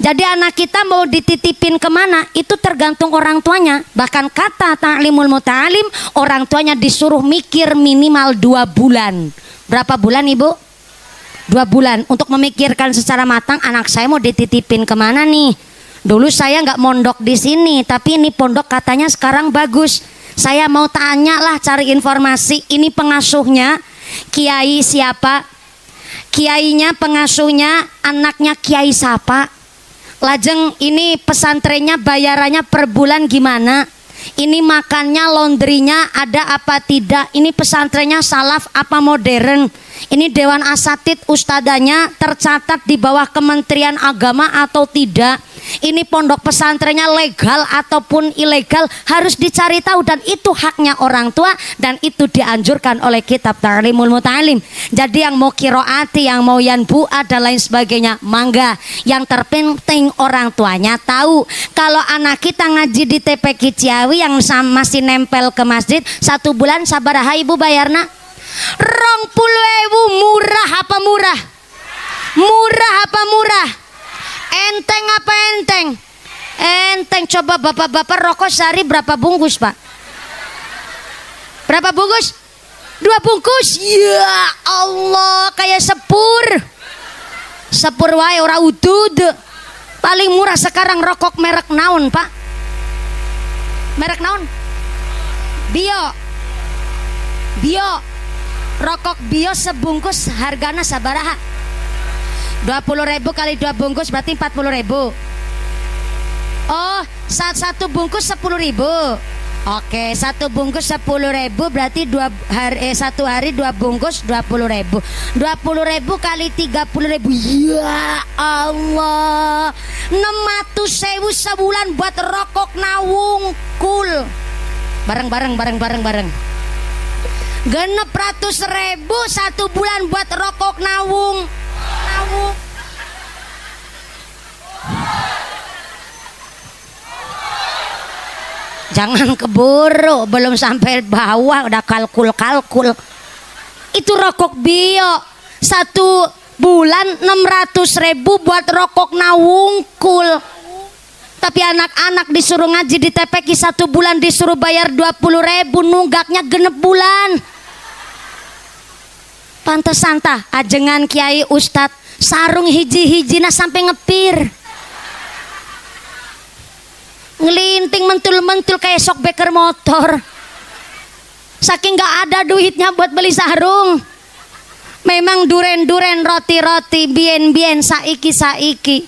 Jadi anak kita mau dititipin kemana itu tergantung orang tuanya. Bahkan kata Ta'limul Muta'alim, orang tuanya disuruh mikir minimal 2 bulan. Berapa bulan ibu? 2 bulan untuk memikirkan secara matang, anak saya mau dititipin kemana nih. Dulu saya nggak mondok di sini, tapi ini pondok katanya sekarang bagus. Saya mau tanya lah, cari informasi. Ini pengasuhnya kiai siapa? Kiainya, pengasuhnya, anaknya kiai siapa? Lajeng ini pesantrennya bayarannya per bulan gimana? Ini makannya, laundrynya ada apa tidak? Ini pesantrennya salaf apa modern? Ini dewan asatid ustadanya tercatat di bawah Kementerian Agama atau tidak? Ini pondok pesantrennya legal ataupun ilegal, harus dicari tahu, dan itu haknya orang tua, dan itu dianjurkan oleh kitab Ta'limul Muta'alim. Jadi yang mau kiroati, yang mau yanbu'a dan lain sebagainya, mangga. Yang terpenting orang tuanya tahu. Kalau anak kita ngaji di TPQ Ciawi yang masih nempel ke masjid 1 bulan, sabaraha ibu bayarna? 20.000. Murah apa murah? Murah apa murah? Enteng apa enteng? Enteng. Coba bapak-bapak rokok sehari berapa bungkus pak? Berapa bungkus? 2 bungkus. Ya Allah, kayak sepur wae ora udud. Paling murah sekarang rokok merek naon pak? Merek naon? Bio. Rokok bio sebungkus hargana sabaraha? 20.000 kali 2 bungkus berarti 40.000. Oh, satu bungkus 10.000. Oke, 1 bungkus 10.000 berarti 1 hari 2 bungkus 20.000. 20.000 kali 30.000. Ya Allah, 600.000 sebulan buat rokok nawung cool. Bareng. 600.000 1 bulan buat rokok nawung. Jangan keburu, belum sampai bawah udah kalkul. Itu rokok bio 1 bulan 600.000 buat rokok nawungkul. Tapi anak-anak disuruh ngaji di TPQ 1 bulan disuruh bayar 20.000, nunggaknya genep bulan. Pantesan tah ajengan kiai ustad sarung hiji-hijina sampai ngepir. Ngelinting mentul-mentul kayak sok beker motor. Saking gak ada duitnya buat beli sarung. Memang duren-duren, roti-roti, bien-bien, saiki.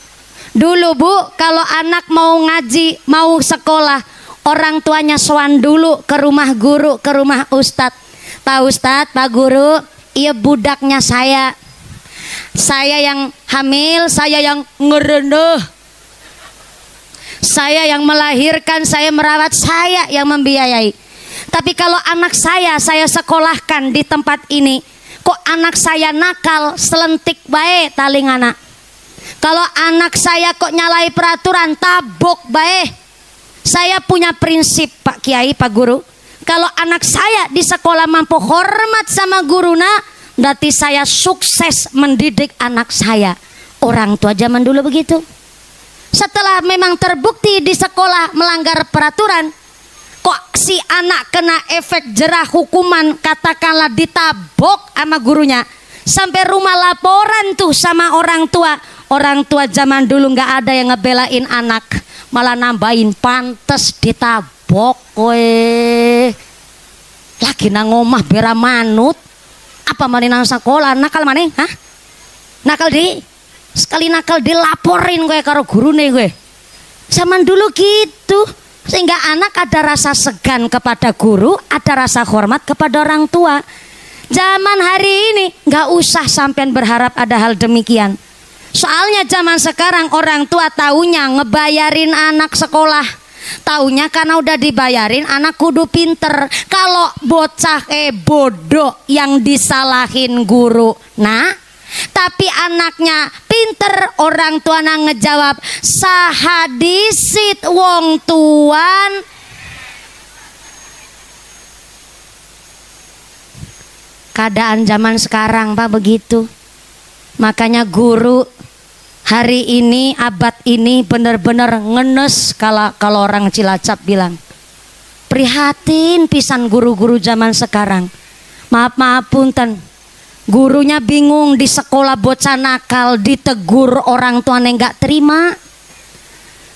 Dulu Bu, kalau anak mau ngaji, mau sekolah, orang tuanya sowan dulu ke rumah guru, ke rumah ustad. Pak Ustad, Pak Guru, iya budaknya saya yang hamil, saya yang ngereneh, saya yang melahirkan, saya merawat, saya yang membiayai. Tapi kalau anak saya sekolahkan di tempat ini, kok anak saya nakal, selentik bae taling anak. Kalau anak saya kok nyalai peraturan, tabok bae. Saya punya prinsip Pak Kiai, Pak Guru, kalau anak saya di sekolah mampu hormat sama guruna, berarti saya sukses mendidik anak saya. Orang tua zaman dulu begitu. Setelah memang terbukti di sekolah melanggar peraturan, kok si anak kena efek jerah hukuman, katakanlah ditabok sama gurunya, sampai rumah laporan tuh sama orang tua. Orang tua zaman dulu nggak ada yang ngebelain anak, malah nambahin pantes ditabok kowe. Lagi nang omah bera manut, apa maneh nang sekolah nakal maneh? Hah? Nakal sekali nakal dilaporin gue karo gurune gue. Zaman dulu gitu, sehingga anak ada rasa segan kepada guru, ada rasa hormat kepada orang tua. Zaman hari ini nggak usah sampean berharap ada hal demikian. Soalnya zaman sekarang orang tua taunya ngebayarin anak sekolah, taunya karena udah dibayarin anak kudu pinter. Kalau bocah bodoh yang disalahin guru, nah tapi anaknya pinter, orang tua nang ngejawab sahadisit wong tuan. Keadaan zaman sekarang Pak begitu. Makanya guru hari ini, abad ini benar-benar ngenes. Kalau orang Cilacap bilang prihatin pisan guru-guru zaman sekarang. Maaf punten, gurunya bingung di sekolah bocah nakal, ditegur orang tuanya nggak terima.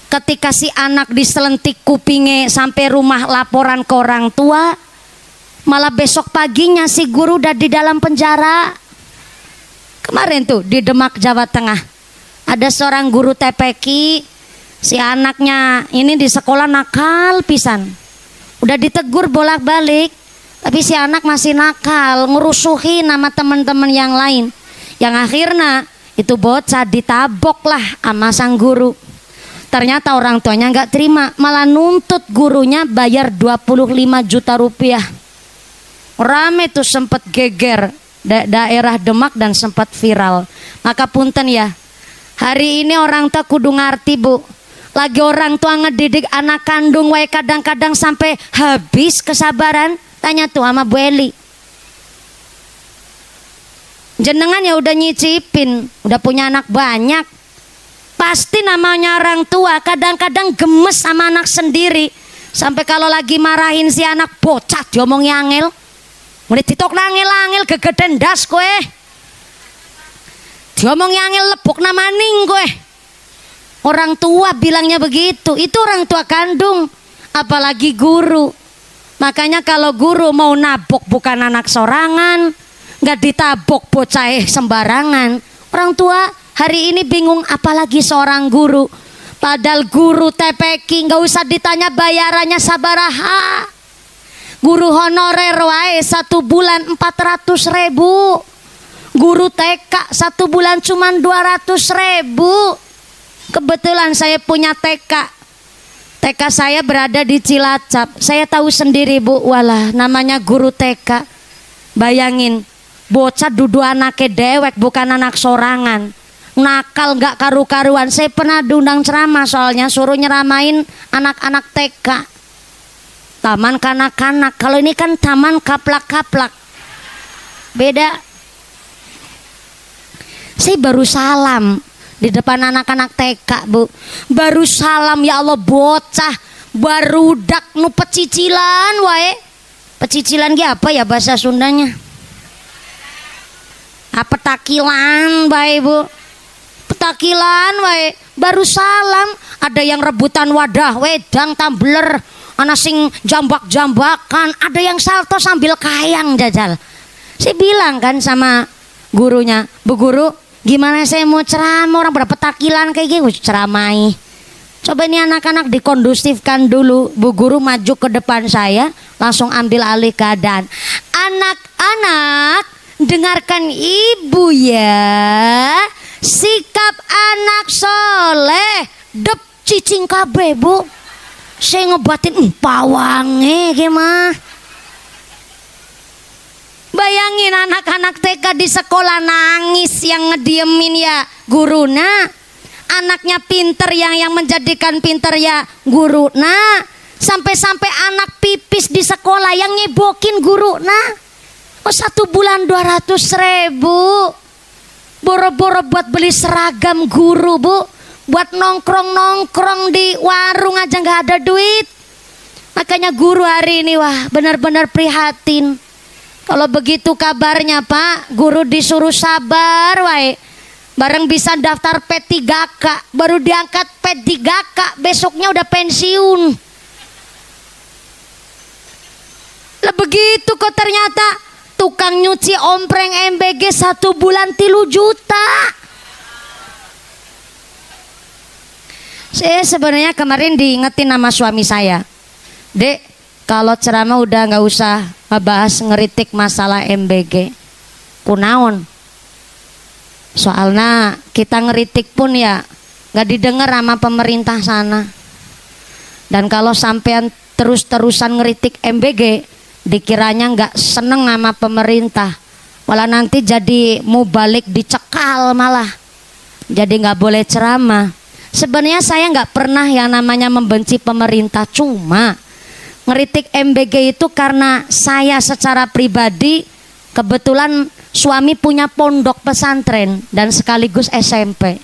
Ketika si anak diselentik kupingnya sampai rumah laporan ke orang tua, malah besok paginya si guru udah di dalam penjara. Kemarin tuh di Demak, Jawa Tengah, ada seorang guru TPQ, si anaknya ini di sekolah nakal pisan, udah ditegur bolak-balik, tapi si anak masih nakal, ngerusuhin sama teman-teman yang lain, yang akhirnya itu bocah ditabok lah sama sang guru. Ternyata orang tuanya nggak terima, malah nuntut gurunya bayar 25 juta rupiah. Rame tuh sempet geger daerah Demak dan sempat viral. Maka punten ya, hari ini orang tua kudu ngerti Bu, lagi orang tua ngedidik anak kandung wae kadang-kadang sampai habis kesabaran. Tanya tuh sama Bu Eli, jenengan ya udah nyicipin, udah punya anak banyak, pasti namanya orang tua kadang-kadang gemes sama anak sendiri, sampai kalau lagi marahin si anak bocah diomong angel. Mulai ditok nangil-angil gegeden das kowe. Diomong angel lebok namaning kowe. Orang tua bilangnya begitu. Itu orang tua kandung, apalagi guru. Makanya kalau guru mau nabok bukan anak sorangan, nggak ditabok bocah sembarangan. Orang tua hari ini bingung apalagi seorang guru. Padahal guru TPQ nggak usah ditanya bayarannya sabaraha. Guru honorer wae 1 bulan 400.000. Guru TK 1 bulan cuman 200.000. Kebetulan saya punya TK. TK saya berada di Cilacap. Saya tahu sendiri Bu, walah namanya guru TK. Bayangin, bocah dudu anaknya dewek bukan anak sorangan. Nakal gak karu-karuan. Saya pernah diundang ceramah soalnya suruh nyeramain anak-anak TK. taman kanak-kanak. Kalau ini kan taman kaplak-kaplak. Beda. Saya baru salam di depan anak-anak TK, Bu. Baru salam, ya Allah, bocah barudak nu pecicilan wae. Pecicilan ki apa ya bahasa Sundanya? Apa takilan bae, Bu. Petakilan wae. Baru salam, ada yang rebutan wadah wedang tumbler, ana sing jambak-jambakan, ada yang salto sambil kayang jajal. Saya bilang kan sama gurunya, Bu Guru, gimana saya mau ceramah orang pada petakilan kayak gitu, ceramai. Coba ini anak-anak dikondusifkan dulu. Bu Guru maju ke depan saya, langsung ambil alih keadaan. Anak-anak, dengarkan ibu ya. Sikap anak soleh dep cicing kabeh, Bu. Saya ngebatin pawange gimana. Bayangin anak-anak TK di sekolah nangis, yang ngediemin ya guruna. Anaknya pinter, yang menjadikan pinter ya guruna. Sampai-sampai anak pipis di sekolah yang nyebokin guruna. Oh, 1 bulan 200.000. Boro-boro buat beli seragam guru, Bu. Buat nongkrong-nongkrong di warung aja nggak ada duit. Makanya guru hari ini wah benar-benar prihatin. Kalau begitu kabarnya Pak, guru disuruh sabar wae. Bareng bisa daftar P3K, baru diangkat P3K, besoknya udah pensiun. Lah begitu kok ternyata tukang nyuci ompreng MBG 1 bulan 3 juta. Saya sebenarnya kemarin diingetin nama suami saya, Dek, kalau ceramah udah nggak usah ngebahas ngeritik masalah MBG. Kunaon? Soalnya kita ngeritik pun ya nggak didengar sama pemerintah sana. Dan kalau sampean terus-terusan ngeritik MBG, dikiranya nggak seneng sama pemerintah, malah nanti jadi mau balik dicekal malah. Jadi nggak boleh ceramah. Sebenarnya saya nggak pernah yang namanya membenci pemerintah, cuma ngeritik MBG itu karena saya secara pribadi kebetulan suami punya pondok pesantren dan sekaligus SMP.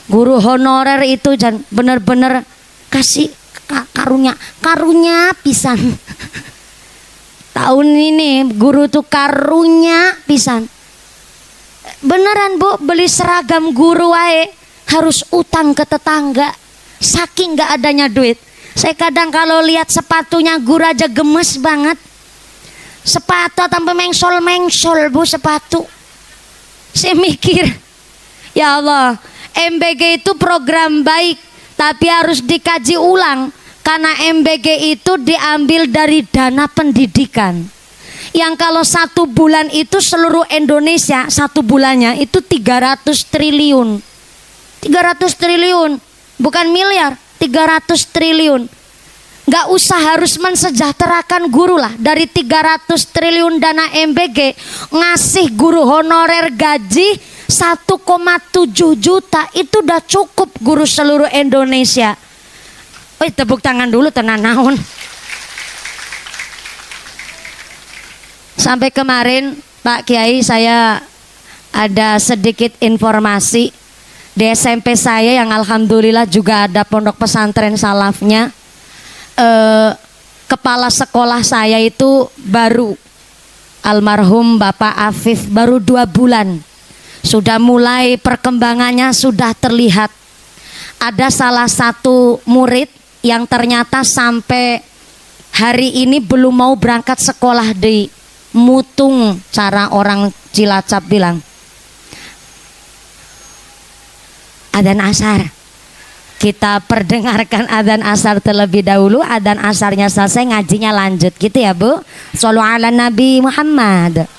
Guru honorer itu bener-bener kasih karunya pisan. Tahun ini guru tuh karunya pisan. Beneran, Bu, beli seragam guru wae harus utang ke tetangga. Saking gak adanya duit. Saya kadang kalau lihat sepatunya guru aja gemes banget. Sepatu tanpa mengsol-mengsol, Bu, sepatu. Saya mikir, ya Allah, MBG itu program baik, tapi harus dikaji ulang. Karena MBG itu diambil dari dana pendidikan. Yang kalau 1 bulan itu seluruh Indonesia 1 bulannya itu 300 triliun. 300 triliun, bukan miliar, 300 triliun. Gak usah harus mensejahterakan guru lah. Dari 300 triliun dana MBG, ngasih guru honorer gaji 1,7 juta, itu udah cukup guru seluruh Indonesia. Oh, tepuk tangan dulu tenan naon. Sampai kemarin Pak Kiai saya ada sedikit informasi di SMP saya yang alhamdulillah juga ada pondok pesantren salafnya. Kepala sekolah saya itu baru, almarhum Bapak Afif, baru 2 bulan. Sudah mulai perkembangannya sudah terlihat. Ada salah satu murid yang ternyata sampai hari ini belum mau berangkat sekolah di Mutung, cara orang Cilacap bilang. Adzan asar. Kita perdengarkan adzan asar terlebih dahulu. Adzan asarnya selesai, ngajinya lanjut gitu ya, Bu. Shallu ala Nabi Muhammad.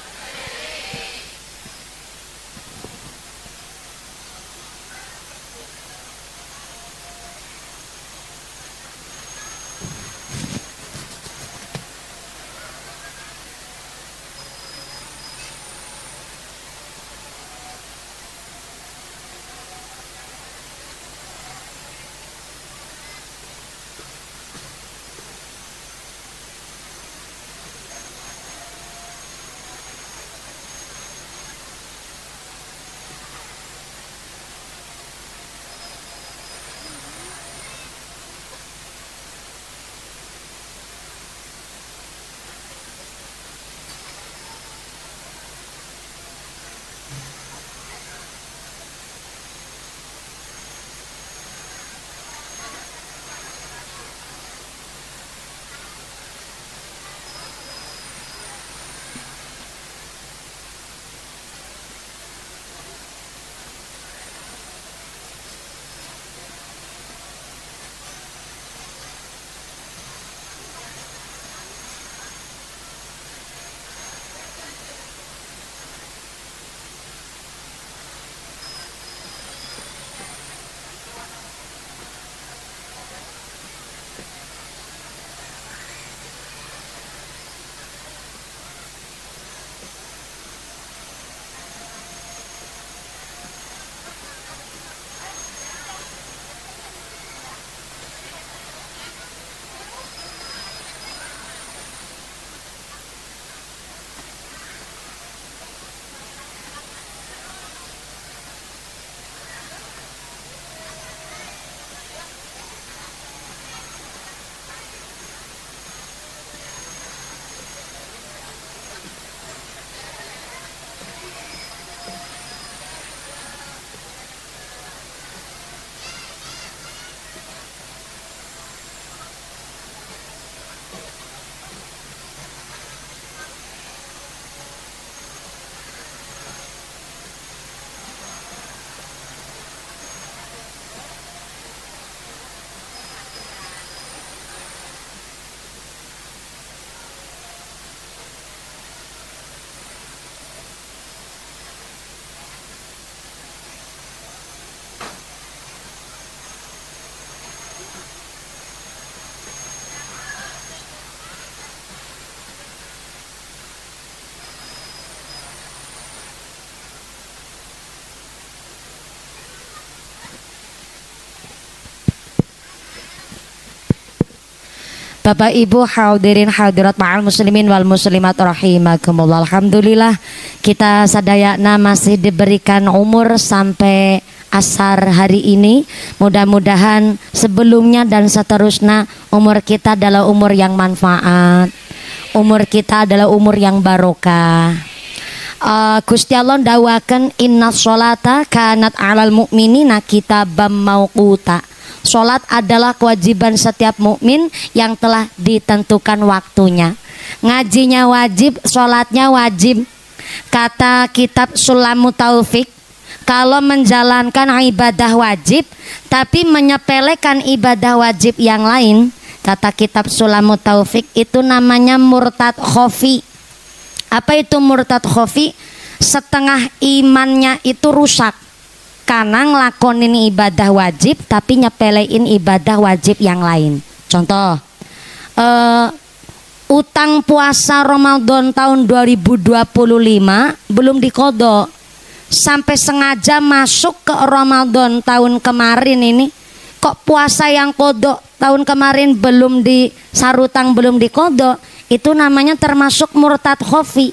Bapak Ibu hadirin hadirat ma'al muslimin wal muslimat rahimakumullah. Alhamdulillah kita sadayana masih diberikan umur sampai asar hari ini. Mudah-mudahan sebelumnya dan seterusnya umur kita adalah umur yang manfaat. Umur kita adalah umur yang barokah. Gusti Allah dawakan inna sholata kanat alal mu'minina kitabam mauquta. Sholat adalah kewajiban setiap mukmin yang telah ditentukan waktunya. Ngajinya wajib, sholatnya wajib. Kata kitab Sulamu Taufik, kalau menjalankan ibadah wajib tapi menyepelekan ibadah wajib yang lain, kata kitab Sulamu Taufik, itu namanya murtad khofi. Apa itu murtad khofi? Setengah imannya itu rusak karena ngelakonin ibadah wajib tapi nyepelein ibadah wajib yang lain. Contoh, utang puasa Ramadan tahun 2025 belum diqodho, sampai sengaja masuk ke Ramadan tahun kemarin ini, kok puasa yang qodho tahun kemarin belum disarutang, belum diqodho, itu namanya termasuk murtad khofi.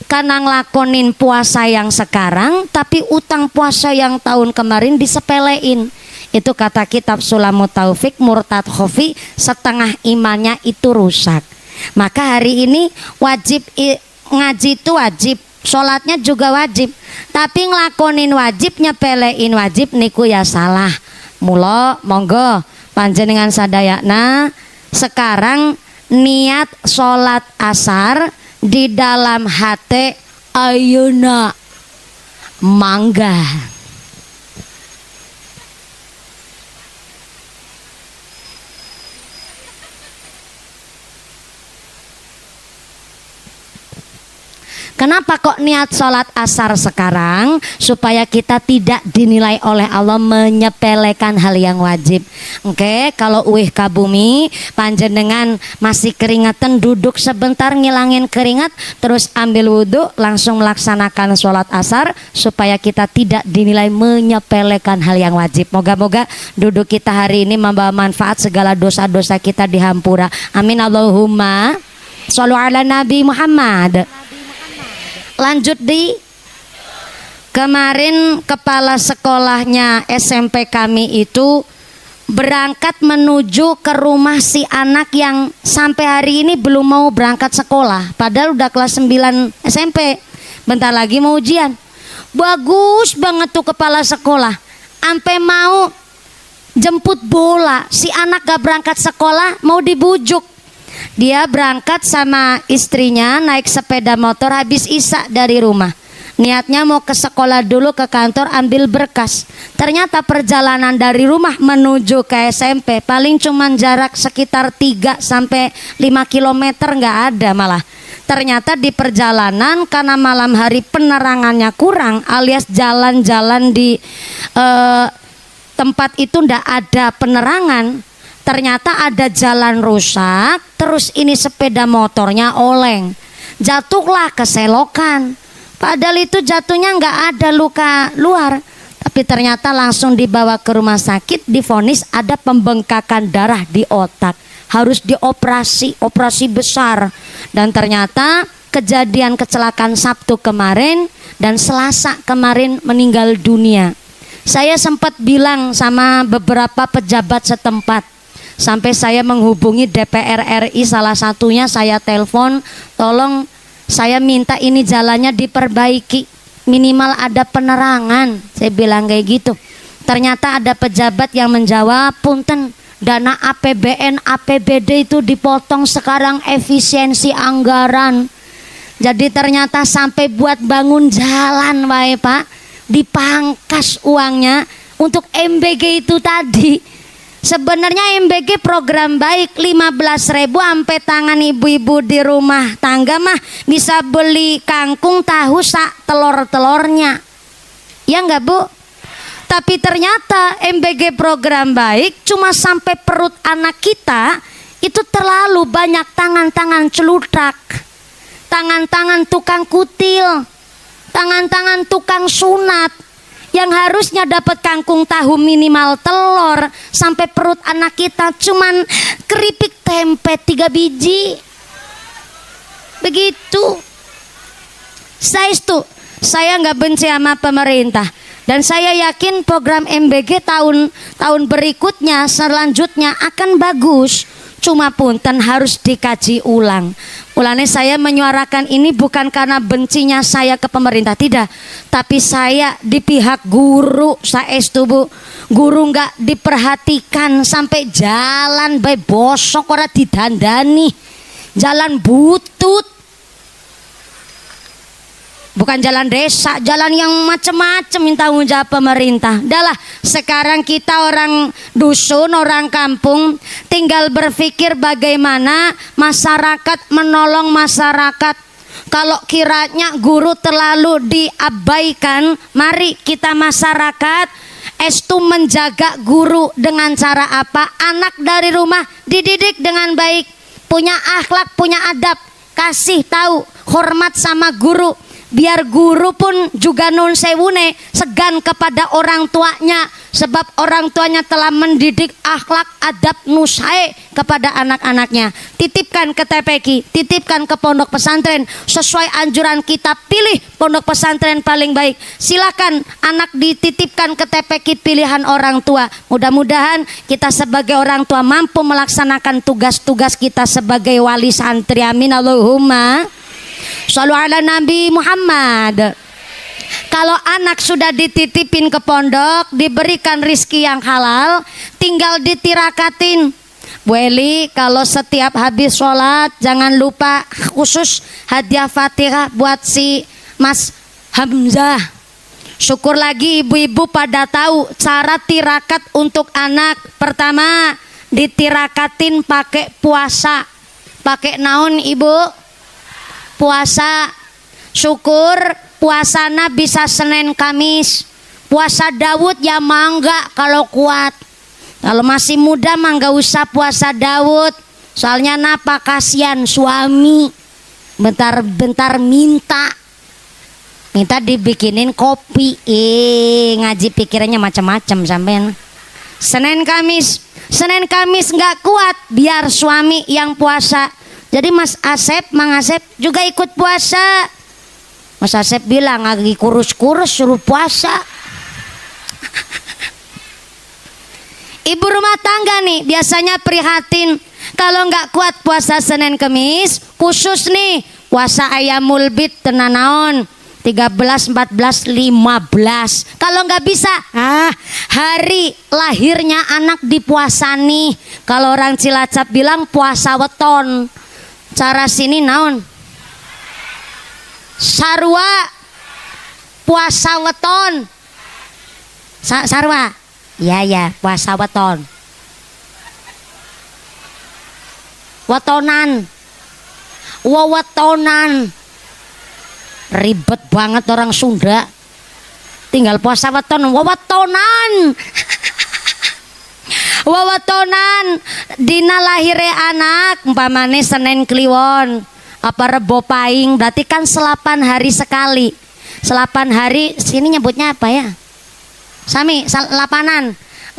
Karena ngelakonin puasa yang sekarang tapi utang puasa yang tahun kemarin disepelein. Itu kata kitab Sulamu Taufik, murtad khofi, setengah imannya itu rusak. Maka hari ini wajib ngaji itu wajib, sholatnya juga wajib, tapi ngelakonin wajib nyepelein wajib niku ya salah. Mula monggo panjenengan sadayana sekarang niat sholat asar di dalam hati ayeuna mangga. Kenapa kok niat sholat asar sekarang? Supaya kita tidak dinilai oleh Allah menyepelekan hal yang wajib. Oke, kalau uih ka bumi, panjenengan masih keringatan, duduk sebentar ngilangin keringat, terus ambil wudhu, langsung melaksanakan sholat asar, supaya kita tidak dinilai menyepelekan hal yang wajib. Moga-moga duduk kita hari ini membawa manfaat, segala dosa-dosa kita dihampura. Amin Allahumma. Shallu ala Nabi Muhammad. Lanjut di kemarin kepala sekolahnya SMP kami itu berangkat menuju ke rumah si anak yang sampai hari ini belum mau berangkat sekolah, padahal udah kelas 9 SMP, bentar lagi mau ujian. Bagus banget tuh kepala sekolah, sampai mau jemput bola, si anak gak berangkat sekolah, mau dibujuk. Dia berangkat sama istrinya naik sepeda motor habis isya dari rumah. Niatnya mau ke sekolah dulu, ke kantor ambil berkas. Ternyata perjalanan dari rumah menuju ke SMP paling cuman jarak sekitar 3 sampai 5 km, nggak ada malah. Ternyata di perjalanan karena malam hari penerangannya kurang alias jalan-jalan di tempat itu ndak ada penerangan. Ternyata ada jalan rusak, terus ini sepeda motornya oleng, jatuhlah ke selokan. Padahal itu jatuhnya nggak ada luka luar, tapi ternyata langsung dibawa ke rumah sakit, divonis ada pembengkakan darah di otak, harus dioperasi, operasi besar. Dan ternyata kejadian kecelakaan Sabtu kemarin dan Selasa kemarin meninggal dunia. Saya sempat bilang sama beberapa pejabat setempat, sampai saya menghubungi DPR RI, salah satunya saya telepon, tolong saya minta ini jalannya diperbaiki, minimal ada penerangan. Saya bilang kayak gitu. Ternyata ada pejabat yang menjawab, punten, dana APBN APBD itu dipotong sekarang, efisiensi anggaran. Jadi ternyata sampai buat bangun jalan wae Pak, dipangkas uangnya untuk MBG itu tadi. Sebenarnya MBG program baik, 15.000 sampai tangan ibu-ibu di rumah tangga mah bisa beli kangkung, tahu, sak telur-telurnya. Ya enggak Bu? Tapi ternyata MBG program baik cuma sampai perut anak kita, itu terlalu banyak tangan-tangan celutak, tangan-tangan tukang kutil, tangan-tangan tukang sunat. Yang harusnya dapat kangkung tahu minimal telur sampai perut anak kita cuman keripik tempe 3 biji. Begitu. Saya nggak benci sama pemerintah dan saya yakin program MBG tahun berikutnya selanjutnya akan bagus. Cuma punten harus dikaji ulang. Mulane saya menyuarakan ini bukan karena bencinya saya ke pemerintah, tidak. Tapi saya di pihak guru, saestu Bu. Guru nggak diperhatikan sampai jalan bae bosok ora didandani. Jalan butut. Bukan jalan desa, jalan yang macam-macam minta tanggung jawab pemerintah. Dahlah, sekarang kita orang dusun, orang kampung, tinggal berpikir bagaimana masyarakat menolong masyarakat. Kalau kiranya guru terlalu diabaikan, mari kita masyarakat estu menjaga guru dengan cara apa? Anak dari rumah dididik dengan baik, punya akhlak, punya adab, kasih tahu, hormat sama guru. Biar guru pun juga nun sewune segan kepada orang tuanya, sebab orang tuanya telah mendidik akhlak adab nusae kepada anak-anaknya. Titipkan ke TPQ, titipkan ke pondok pesantren sesuai anjuran kita, pilih pondok pesantren paling baik. Silakan anak dititipkan ke TPQ pilihan orang tua. Mudah-mudahan kita sebagai orang tua mampu melaksanakan tugas-tugas kita sebagai wali santri. Amin Allahumma. Shallu ala Nabi Muhammad. Kalau anak sudah dititipin ke pondok, diberikan rizki yang halal, tinggal ditirakatin. Bu Eli, kalau setiap habis sholat jangan lupa khusus hadiah Fatihah buat si Mas Hamzah. Syukur lagi ibu-ibu pada tahu cara tirakat untuk anak. Pertama, ditirakatin pakai puasa. Pakai naon ibu? Puasa. Syukur puasana bisa Senin Kamis. Puasa Daud ya mangga kalau kuat. Kalau masih muda mah gak usah puasa Daud. Soalnya napa, kasihan suami bentar-bentar minta dibikinin kopi. Ngaji pikirannya macam-macam sampean. Senin Kamis gak kuat, biar suami yang puasa. Jadi Mas Asep, Mang Asep juga ikut puasa. Mas Asep bilang lagi kurus-kurus suruh puasa. Ibu rumah tangga nih biasanya prihatin kalau nggak kuat puasa Senin Kemis, khusus nih puasa ayamul bid tenanaon 13, 14, 15. Kalau nggak bisa, hari lahirnya anak dipuasani. Kalau orang Cilacap bilang puasa weton. Cara sini naon? Sarwa puasa weton. Sarwa. Ya, puasa weton. Wetonan. Wewetonan. Ribet banget orang Sunda. Tinggal puasa weton, wewetonan. Wewetonan dina lahire anak umpamane Senin Kliwon apa Rebo Paing, berarti kan 8 hari sekali. 8 hari sini nyebutnya apa ya? Sami, 8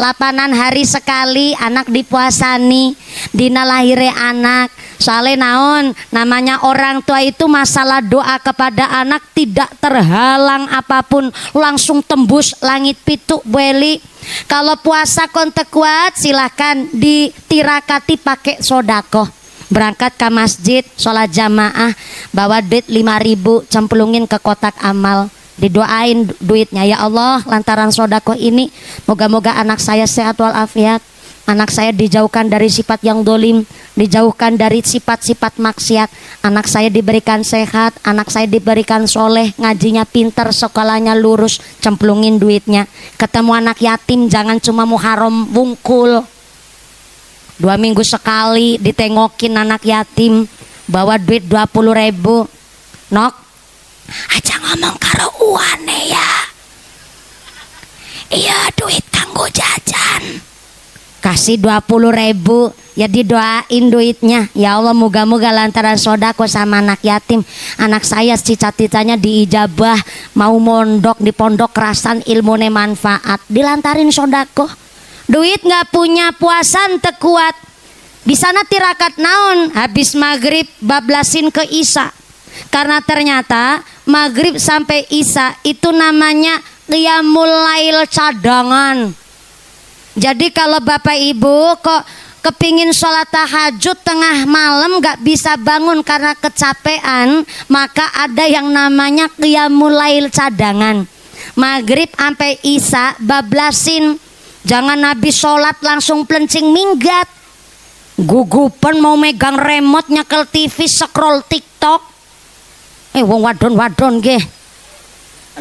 hari sekali anak dipuasani dina lahire anak. Soalnya naon, namanya orang tua itu masalah doa kepada anak tidak terhalang apapun, langsung tembus langit pitu. Beli kalau puasa kontek kuat silahkan ditirakati pakai sodako. Berangkat ke masjid sholat jamaah, bawa duit 5.000 cemplungin ke kotak amal, didoain duitnya, ya Allah lantaran sodako ini moga-moga anak saya sehat walafiat, anak saya dijauhkan dari sifat yang dolim, dijauhkan dari sifat-sifat maksiat, anak saya diberikan sehat, anak saya diberikan soleh, ngajinya pinter, sekolahnya lurus, cemplungin duitnya. Ketemu anak yatim jangan cuma Muharram bungkul, 2 minggu sekali ditengokin anak yatim, bawa duit 20.000. Nok aja ngomong karo uane ya, iya duit kanggo jajan. kasih 20.000 ya, didoain duitnya. Ya Allah, moga-moga lantaran sodako sama anak yatim, anak saya cita-citanya diijabah, mau mondok di pondok kerasan, ilmune manfaat, dilantarin sodako. Duit nggak punya, puasa ente kuat, bisa na tirakat naon, habis maghrib bablasin ke isya. Karena ternyata maghrib sampai isya itu namanya qiyamul lail cadangan. Jadi kalau bapak ibu kok kepingin sholat tahajud tengah malam gak bisa bangun karena kecapean, maka ada yang namanya qiyamul lail cadangan. Maghrib sampai isya bablasin, jangan habis sholat langsung plencing minggat, gugupan mau megang remote, nyekel TV, scroll TikTok. Wong wadon-wadon ge.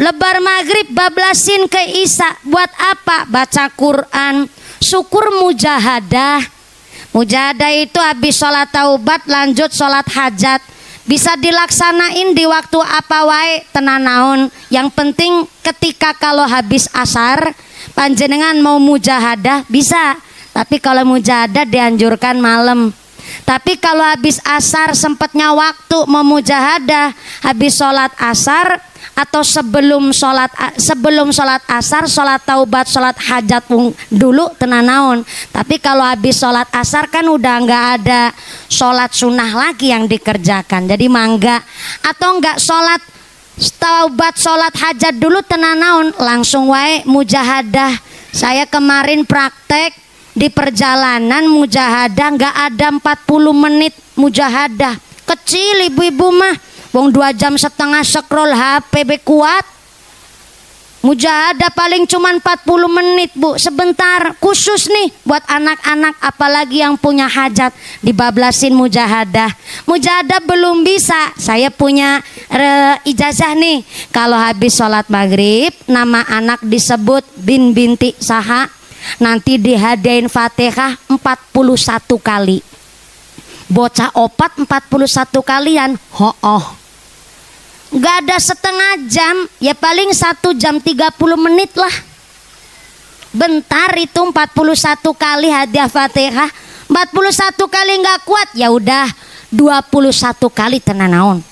Lebar maghrib bablasin ke isya, buat apa? Baca Quran, syukur mujahadah. Mujahadah itu habis sholat taubat lanjut sholat hajat, bisa dilaksanain di waktu apa wae tenanaon. Yang penting ketika kalau habis asar panjenengan mau mujahadah bisa, tapi kalau mujahadah dianjurkan malam. Tapi kalau habis asar sempatnya waktu mau mujahadah, habis sholat asar atau sebelum sholat asar, sholat taubat, sholat hajat dulu tenanaon. Tapi kalau habis sholat asar kan udah nggak ada sholat sunnah lagi yang dikerjakan, jadi mangga. Atau nggak sholat taubat, sholat hajat dulu tenanaon, langsung wae mujahadah. Saya kemarin praktek di perjalanan mujahadah, nggak ada 40 menit mujahadah, kecil ibu-ibu mah. Wong 2 jam setengah scroll HP be kuat. Mujahadah paling cuman 40 menit bu, sebentar. Khusus nih buat anak-anak apalagi yang punya hajat, dibablasin mujahadah. Mujahadah belum bisa, saya punya ijazah nih. Kalau habis sholat maghrib nama anak disebut bin binti saha, nanti dihadain Fatihah 41 kali. Bocah opat 41 kalian, nggak ada setengah jam, ya paling 1 jam 30 menit lah. Bentar itu 41 kali hadiah Fatihah. 41 kali nggak kuat, ya udah 21 kali tenanaon.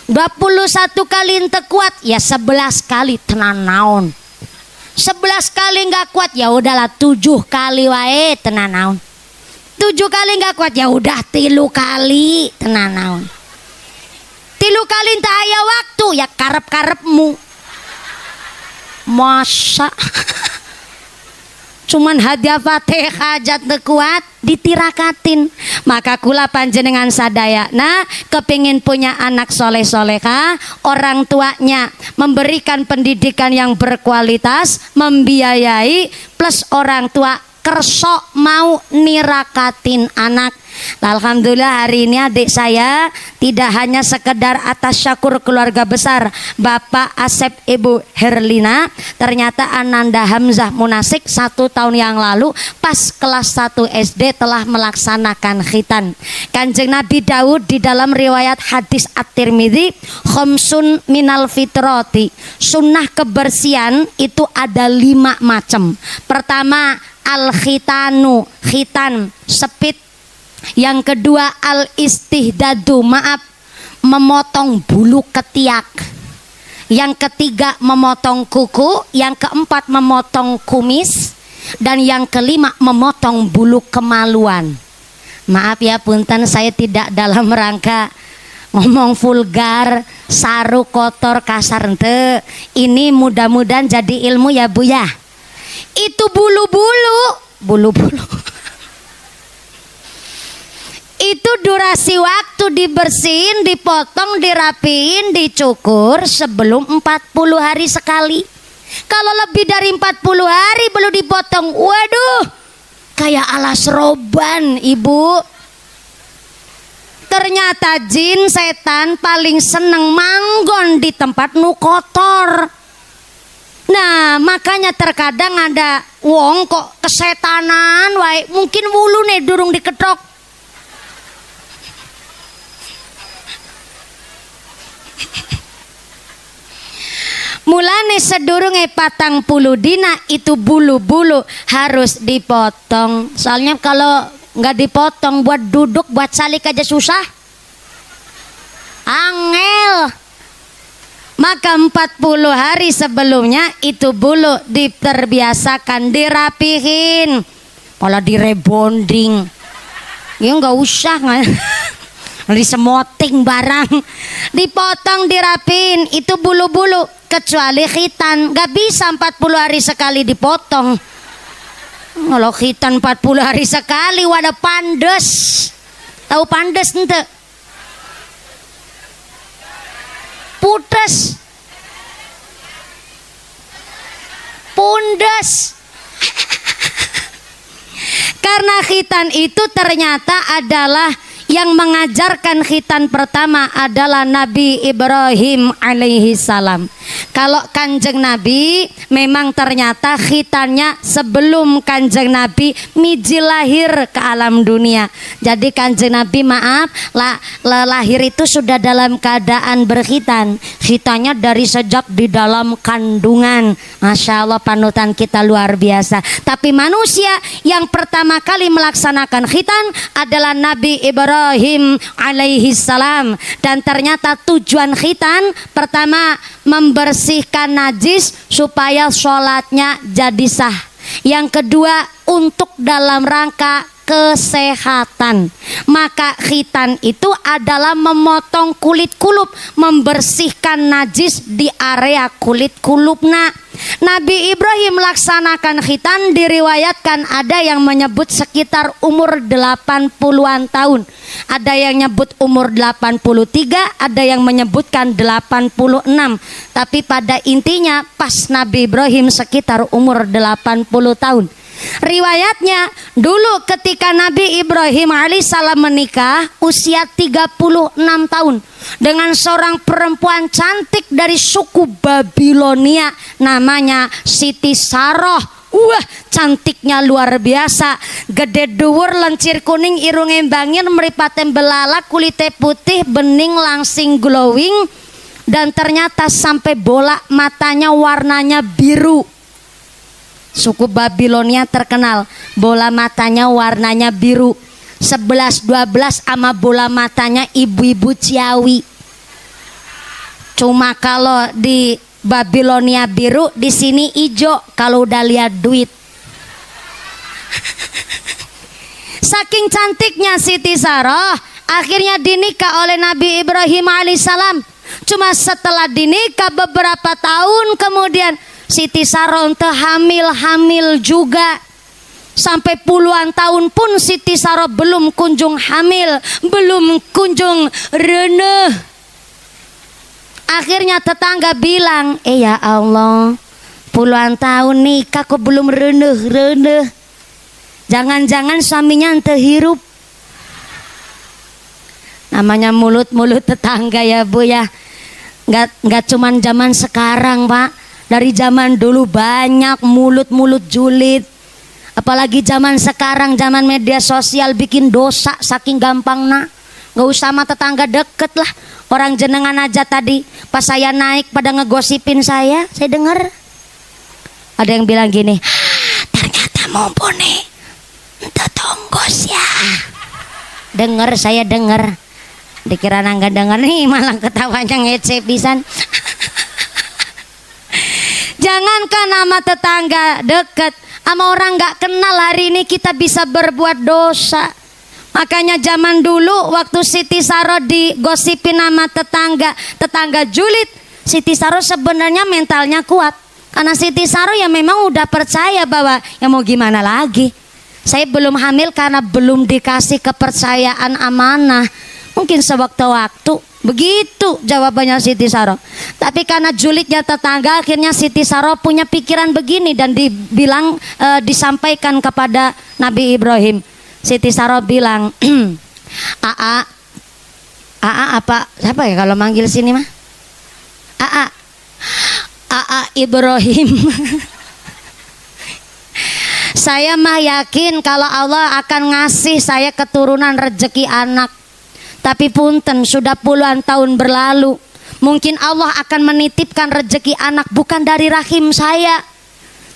21 kali ente kuat, ya 11 kali tenanaon. 11 kali nggak kuat, ya udahlah 7 kali wae tenanaon. 7 kali nggak kuat, ya udah 3 kali tenanaon. 3 kali entah aya waktu, ya karep-karepmu. Masa cuman hadiah Fatihah hajat teu kuat ditirakatin. Maka kula panjenengan sadaya, nah kepingin punya anak soleh-solehah, orang tuanya memberikan pendidikan yang berkualitas, membiayai, plus orang tua kerso mau nirakatin anak. Alhamdulillah hari ini adik saya tidak hanya sekedar atas syakur keluarga besar Bapak Asep Ibu Herlina, ternyata Ananda Hamzah Munasik 1 tahun yang lalu pas kelas 1 SD telah melaksanakan khitan. Kanjeng Nabi Daud di dalam riwayat hadis At-Tirmidzi, khamsun minal fitrati, sunnah kebersihan itu ada 5 macam. Pertama al-khitanu, khitan, sepit. Yang kedua al-istihdadu, maaf, memotong bulu ketiak. Yang ketiga memotong kuku. Yang keempat memotong kumis. Dan yang kelima memotong bulu kemaluan. Maaf ya punten, saya tidak dalam rangka ngomong vulgar, saru, kotor, kasar ente. Ini mudah-mudahan jadi ilmu ya bu ya. Itu bulu-bulu itu durasi waktu dibersihin, dipotong, dirapiin, dicukur sebelum 40 hari sekali. Kalau lebih dari 40 hari belum dipotong, waduh, kayak alas roban ibu. Ternyata jin setan paling seneng manggon di tempat nu kotor. Nah makanya terkadang ada wong kok kesetanan wae, mungkin wulu nih durung diketok. Mulane sedurunge 40 dina itu bulu-bulu harus dipotong. Soalnya kalau nggak dipotong buat duduk, buat salik aja susah. Angel. Maka 40 hari sebelumnya itu bulu diterbiasakan, dirapihin. Malah direbonding. Ya nggak usah nggak. Disemoting barang, dipotong, dirapin itu bulu-bulu, kecuali khitan gak bisa 40 hari sekali dipotong. Kalau khitan 40 hari sekali wadah pandes. Tahu pandes ente? Pudes, pundes. Karena khitan itu ternyata adalah yang mengajarkan khitan pertama adalah Nabi Ibrahim alaihi salam. Kalau Kanjeng Nabi memang ternyata khitannya sebelum Kanjeng Nabi miji lahir ke alam dunia. Jadi Kanjeng Nabi maaf lahir itu sudah dalam keadaan berkhitan. Khitannya dari sejak di dalam kandungan. Masya Allah, panutan kita luar biasa. Tapi manusia yang pertama kali melaksanakan khitan adalah Nabi Ibrahim alaihi salam. Dan ternyata tujuan khitan pertama membersihkan najis supaya sholatnya jadi sah. Yang kedua untuk dalam rangka kesehatan. Maka khitan itu adalah memotong kulit kulup, membersihkan najis di area kulit kulupna. Nabi Ibrahim melaksanakan khitan diriwayatkan ada yang menyebut sekitar umur 80-an tahun. Ada yang nyebut umur 83, ada yang menyebutkan 86. Tapi pada intinya pas Nabi Ibrahim sekitar umur 80 tahun. Riwayatnya dulu ketika Nabi Ibrahim alaihissalam menikah usia 36 tahun dengan seorang perempuan cantik dari suku Babilonia namanya Siti Saroh. Wah, cantiknya luar biasa, gede dhuwur, lencir kuning, irung embangin, meripaten belalak, kulitnya putih, bening, langsing, glowing, dan ternyata sampai bola matanya warnanya biru. Suku Babilonia terkenal bola matanya warnanya biru. 11-12 sama bola matanya ibu-ibu Ciawi. Cuma kalau di Babilonia biru, di sini hijau kalau udah lihat duit. Saking cantiknya Siti Saroh, akhirnya dinikah oleh Nabi Ibrahim alaihissalam. Cuma setelah dinikah beberapa tahun kemudian Siti Saroh hamil juga. Sampai puluhan tahun pun Siti Saroh belum kunjung hamil, belum kunjung reneh. Akhirnya tetangga bilang, ya Allah, puluhan tahun nikah kok belum reneh. Jangan-jangan suaminya ente hirup. Namanya mulut-mulut tetangga ya Bu ya. Nggak cuman zaman sekarang Pak. Dari zaman dulu banyak mulut-mulut julid. Apalagi zaman sekarang, zaman media sosial bikin dosa saking gampangnya. Gak usah sama tetangga deket lah. Orang jenengan aja tadi pas saya naik pada ngegosipin saya dengar. Ada yang bilang gini, ternyata mumpuni ente tonggos ya. Saya denger. Dikira nggak denger nih malah ketawanya ngece pisan. Jangankan nama tetangga deket, sama orang gak kenal hari ini kita bisa berbuat dosa. Makanya zaman dulu waktu Siti Saroh digosipin nama tetangga julid, Siti Saroh sebenarnya mentalnya kuat. Karena Siti Saroh ya memang udah percaya bahwa ya mau gimana lagi. Saya belum hamil karena belum dikasih kepercayaan amanah. Mungkin sewaktu-waktu. Begitu jawabannya Siti Saroh. Tapi karena julidnya tetangga, akhirnya Siti Saroh punya pikiran begini dan disampaikan kepada Nabi Ibrahim. Siti Saroh bilang, Aa apa? Siapa ya kalau manggil sini mah? Aa Ibrahim. Saya mah yakin kalau Allah akan ngasih saya keturunan rezeki anak. Tapi punten sudah puluhan tahun berlalu, Mungkin Allah akan menitipkan rezeki anak bukan dari rahim saya,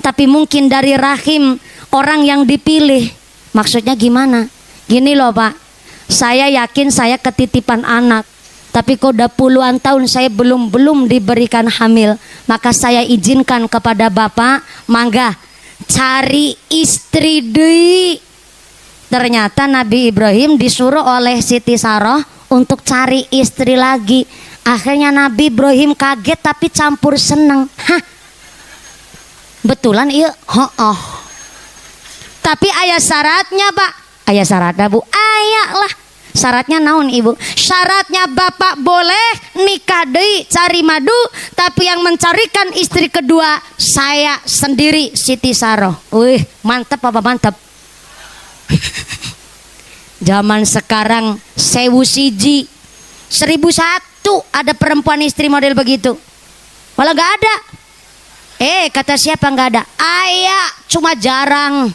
tapi mungkin dari rahim orang yang dipilih. Maksudnya gimana? Gini loh Pak, saya yakin saya ketitipan anak, tapi kok udah puluhan tahun saya belum diberikan hamil. Maka saya izinkan kepada Bapak, mangga cari istri deui. Ternyata Nabi Ibrahim disuruh oleh Siti Saroh untuk cari istri lagi. Akhirnya Nabi Ibrahim kaget tapi campur seneng. Hah, betulan iya? Oh. Tapi ayah syaratnya Pak. Ayah syaratnya Bu? Ayah lah. Syaratnya naon Ibu? Syaratnya Bapak boleh nikah deui cari madu, tapi yang mencarikan istri kedua saya sendiri, Siti Saroh. Wih, mantep apa mantep? Zaman sekarang 1001 ada perempuan istri model begitu. Malah gak ada. Kata siapa gak ada? Ayah, cuma jarang.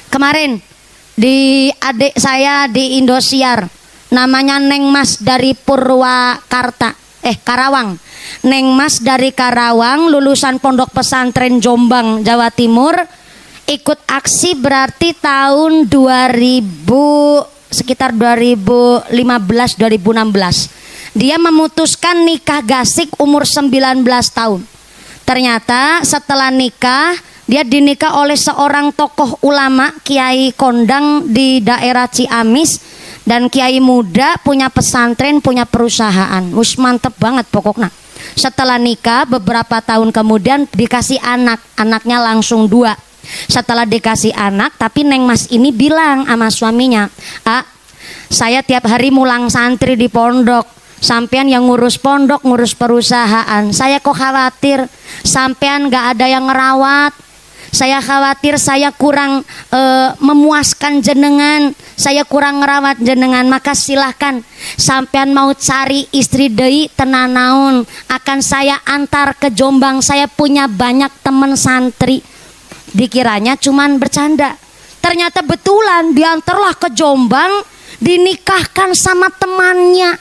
Kemarin di adik saya di Indosiar, namanya Neng Mas dari Purwakarta, Karawang. Neng Mas dari Karawang, lulusan Pondok Pesantren Jombang, Jawa Timur, ikut aksi berarti tahun 2000, sekitar 2015-2016. Dia memutuskan nikah gasik umur 19 tahun. Ternyata setelah nikah, dia dinikah oleh seorang tokoh ulama, Kiai Kondang di daerah Ciamis, dan kiai muda, punya pesantren, punya perusahaan. Mantep banget pokoknya. Setelah nikah beberapa tahun kemudian dikasih anak, anaknya langsung 2. Setelah dikasih anak, tapi Neng Mas ini bilang sama suaminya, saya tiap hari mulang santri di pondok, sampean yang ngurus pondok, ngurus perusahaan. Saya kok khawatir sampean gak ada yang ngerawat. Saya khawatir saya kurang memuaskan jenengan, saya kurang ngerawat jenengan. Maka silahkan sampean mau cari istri deui tenanaun, akan saya antar ke Jombang. Saya punya banyak teman santri. Dikiranya cuman bercanda, ternyata betulan diantarlah ke Jombang, dinikahkan sama temannya.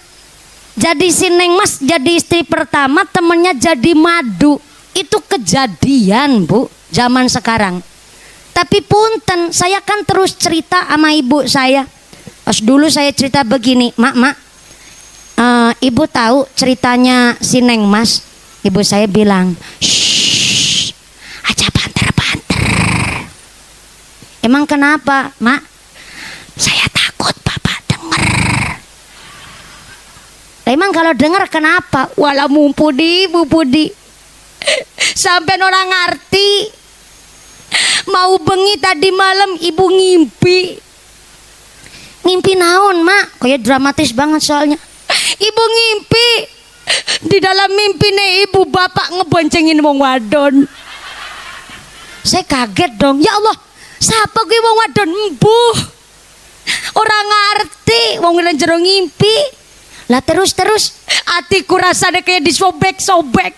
Jadi si Neng Mas jadi istri pertama, temennya jadi madu. Itu kejadian Bu, zaman sekarang. Tapi punten, saya kan terus cerita sama ibu saya. Pas dulu saya cerita begini, mak, ibu tahu ceritanya si Neng Mas? Ibu saya bilang, shh, aja banter-banter. Emang kenapa, mak? Saya takut bapak denger. Emang kalau denger kenapa? Walau mumpudi. Sampai orang ngerti. Mau bengi tadi malam ibu ngimpi. Ngimpi naon mak? Kayak dramatis banget soalnya. Ibu ngimpi, di dalam mimpi nih ibu bapak ngeboncengin wong wadon. Saya kaget dong, ya Allah, siapa gue wong wadon embuh? Orang ngerti wong jero ngimpi. Lah terus atiku rasanya kayak disobek-sobek.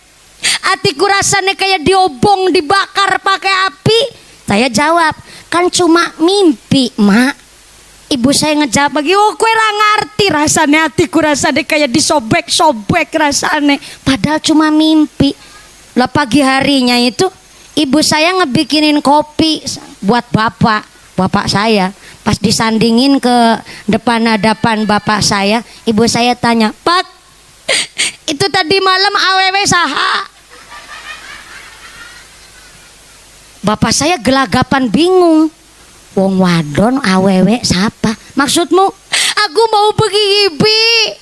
Atiku rasanya kayak diobong, dibakar pakai api. Saya jawab, kan cuma mimpi mak. Ibu saya ngejawab lagi, oh kue ra ngerti rasanya, hatiku rasanya kayak disobek-sobek rasanya. Padahal cuma mimpi. Lah pagi harinya itu ibu saya ngebikinin kopi buat bapak saya. Pas disandingin ke depan bapak saya, ibu saya tanya, Pak, itu tadi malam awewe saha? Bapak saya gelagapan bingung. Wong wadon awewe siapa? Maksudmu? Aku mau pergi ibi.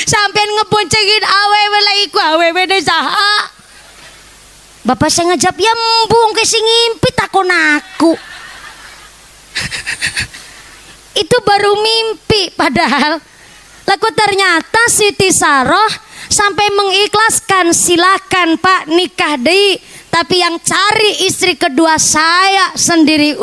Sampean ngeboncengin awewe lah iku awewe deh saha? Bapak saya ngejawab, ya mbung ke sing ngimpi takon aku. Itu baru mimpi, padahal laku ternyata Siti Saroh sampai mengikhlaskan, silakan Pak nikah deui, tapi yang cari istri kedua saya sendiri.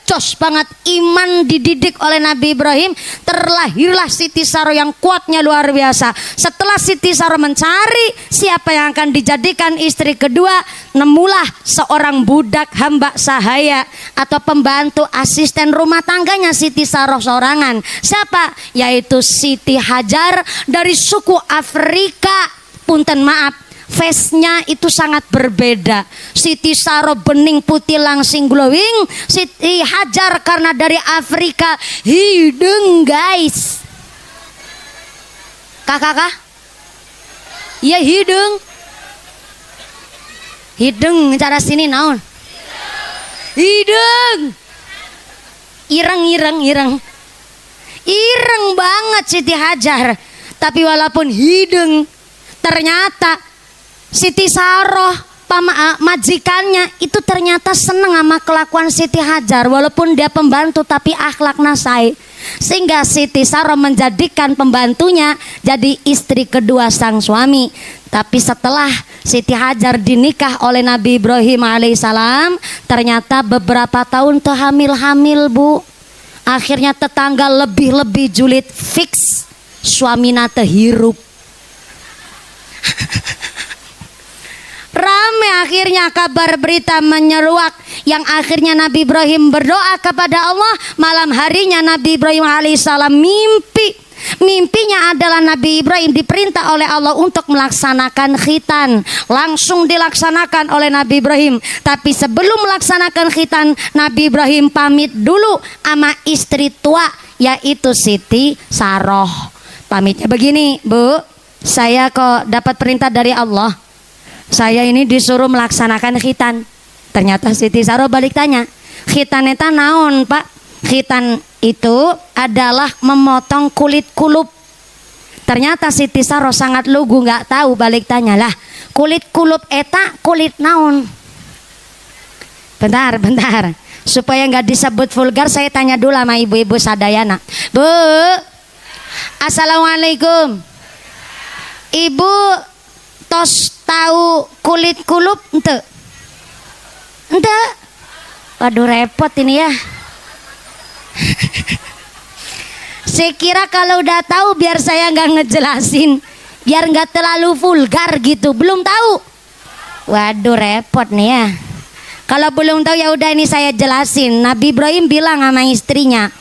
jos banget, iman dididik oleh Nabi Ibrahim, terlahirlah Siti Saroh yang kuatnya luar biasa. Setelah Siti Saroh mencari siapa yang akan dijadikan istri kedua, nemulah seorang budak hamba sahaya atau pembantu asisten rumah tangganya Siti Saroh sorangan. Siapa? Yaitu Siti Hajar dari suku Afrika. Punten maaf, face-nya itu sangat berbeda. Siti Saroh bening putih langsing glowing, Siti Hajar karena dari Afrika hidung guys. Kakak? Iya hidung. Hidung cara sini naon? Hidung. Ireng. Ireng banget Siti Hajar. Tapi walaupun hidung, ternyata Siti Saroh majikannya itu ternyata seneng sama kelakuan Siti Hajar, walaupun dia pembantu tapi akhlaknya say. Sehingga Siti Saroh menjadikan pembantunya jadi istri kedua sang suami. Tapi setelah Siti Hajar dinikah oleh Nabi Ibrahim alaihissalam, ternyata beberapa tahun tuh hamil bu. Akhirnya tetangga lebih julid fix suamina teh hirup. Rame akhirnya kabar berita menyeruak, yang akhirnya Nabi Ibrahim berdoa kepada Allah. Malam harinya Nabi Ibrahim alaihissalam mimpinya adalah Nabi Ibrahim diperintah oleh Allah untuk melaksanakan khitan. Langsung dilaksanakan oleh Nabi Ibrahim. Tapi sebelum melaksanakan khitan, Nabi Ibrahim pamit dulu sama istri tua yaitu Siti Saroh. Pamitnya begini, Bu, saya kok dapat perintah dari Allah, saya ini disuruh melaksanakan khitan. Ternyata Siti Saroh balik tanya, khitan eta naon Pak? Khitan itu adalah memotong kulit kulup. Ternyata Siti Saroh sangat lugu, nggak tahu, balik tanya lah, kulit kulup eta kulit naon? Bentar, supaya nggak disebut vulgar, saya tanya dulu sama ibu-ibu sadayana. Bu, assalamualaikum. Ibu tos tahu kulit kulup ente? Ente? Waduh repot ini ya. Saya kira kalau udah tahu biar saya nggak ngejelasin, biar nggak terlalu vulgar gitu. Belum tahu? Waduh repot nih ya. Kalau belum tahu ya udah, ini saya jelasin. Nabi Ibrahim bilang sama istrinya,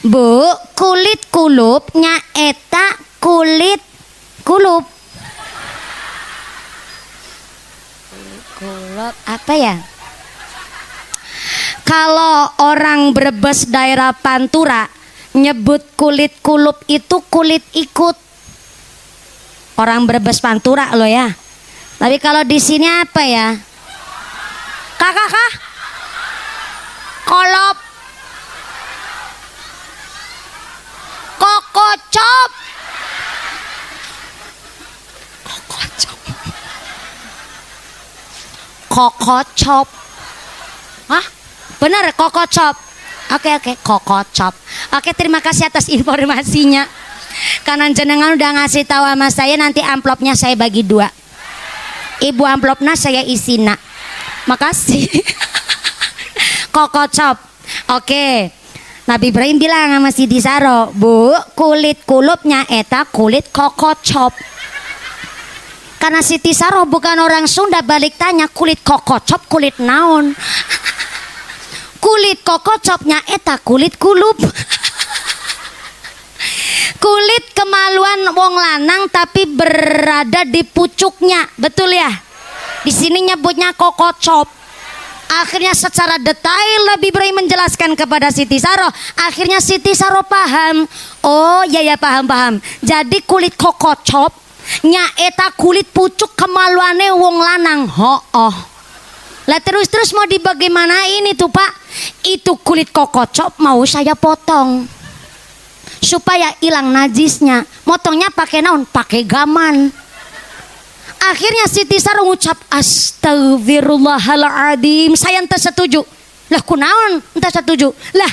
Bu, kulit kulupnya eta kulit kulup. Kulup apa ya? Kalau orang Brebes daerah Pantura nyebut kulit kulup itu kulit ikut. Orang Brebes Pantura loh ya. Tapi kalau di sini apa ya? Kakak? Kolop. Kokocop. Kokocop. Hah? Benar, kokocop. Oke, kokocop. Oke, terima kasih atas informasinya. Karena jenengan udah ngasih tahu sama saya, nanti amplopnya saya bagi 2. Ibu amplopnya saya isina. Makasih. Kokocop. Oke. Nabi Ibrahim bilang sama Siti Saroh, Bu, kulit kulupnya eta kulit kokocop. Karena Siti Saroh bukan orang Sunda, balik tanya, kulit kokocop kulit naon? Kulit kokocopnya eta kulit kulup. Kulit kemaluan wong lanang tapi berada di pucuknya, betul ya? Di sini nyebutnya kokocop. Akhirnya secara detail Nabi Ibrahim menjelaskan kepada Siti Saroh. Akhirnya Siti Saroh paham. Oh ya paham. Jadi kulit kokocop nya eta kulit pucuk kemaluane wong lanang. Lah terus mau dibagaimanain itu Pak? Itu kulit kokocop mau saya potong supaya hilang najisnya. Motongnya pakai naon? Pakai gaman. Akhirnya Siti Saroh ngucap astagfirullahaladzim, saya ente setuju. Lah kunaon ente setuju? Lah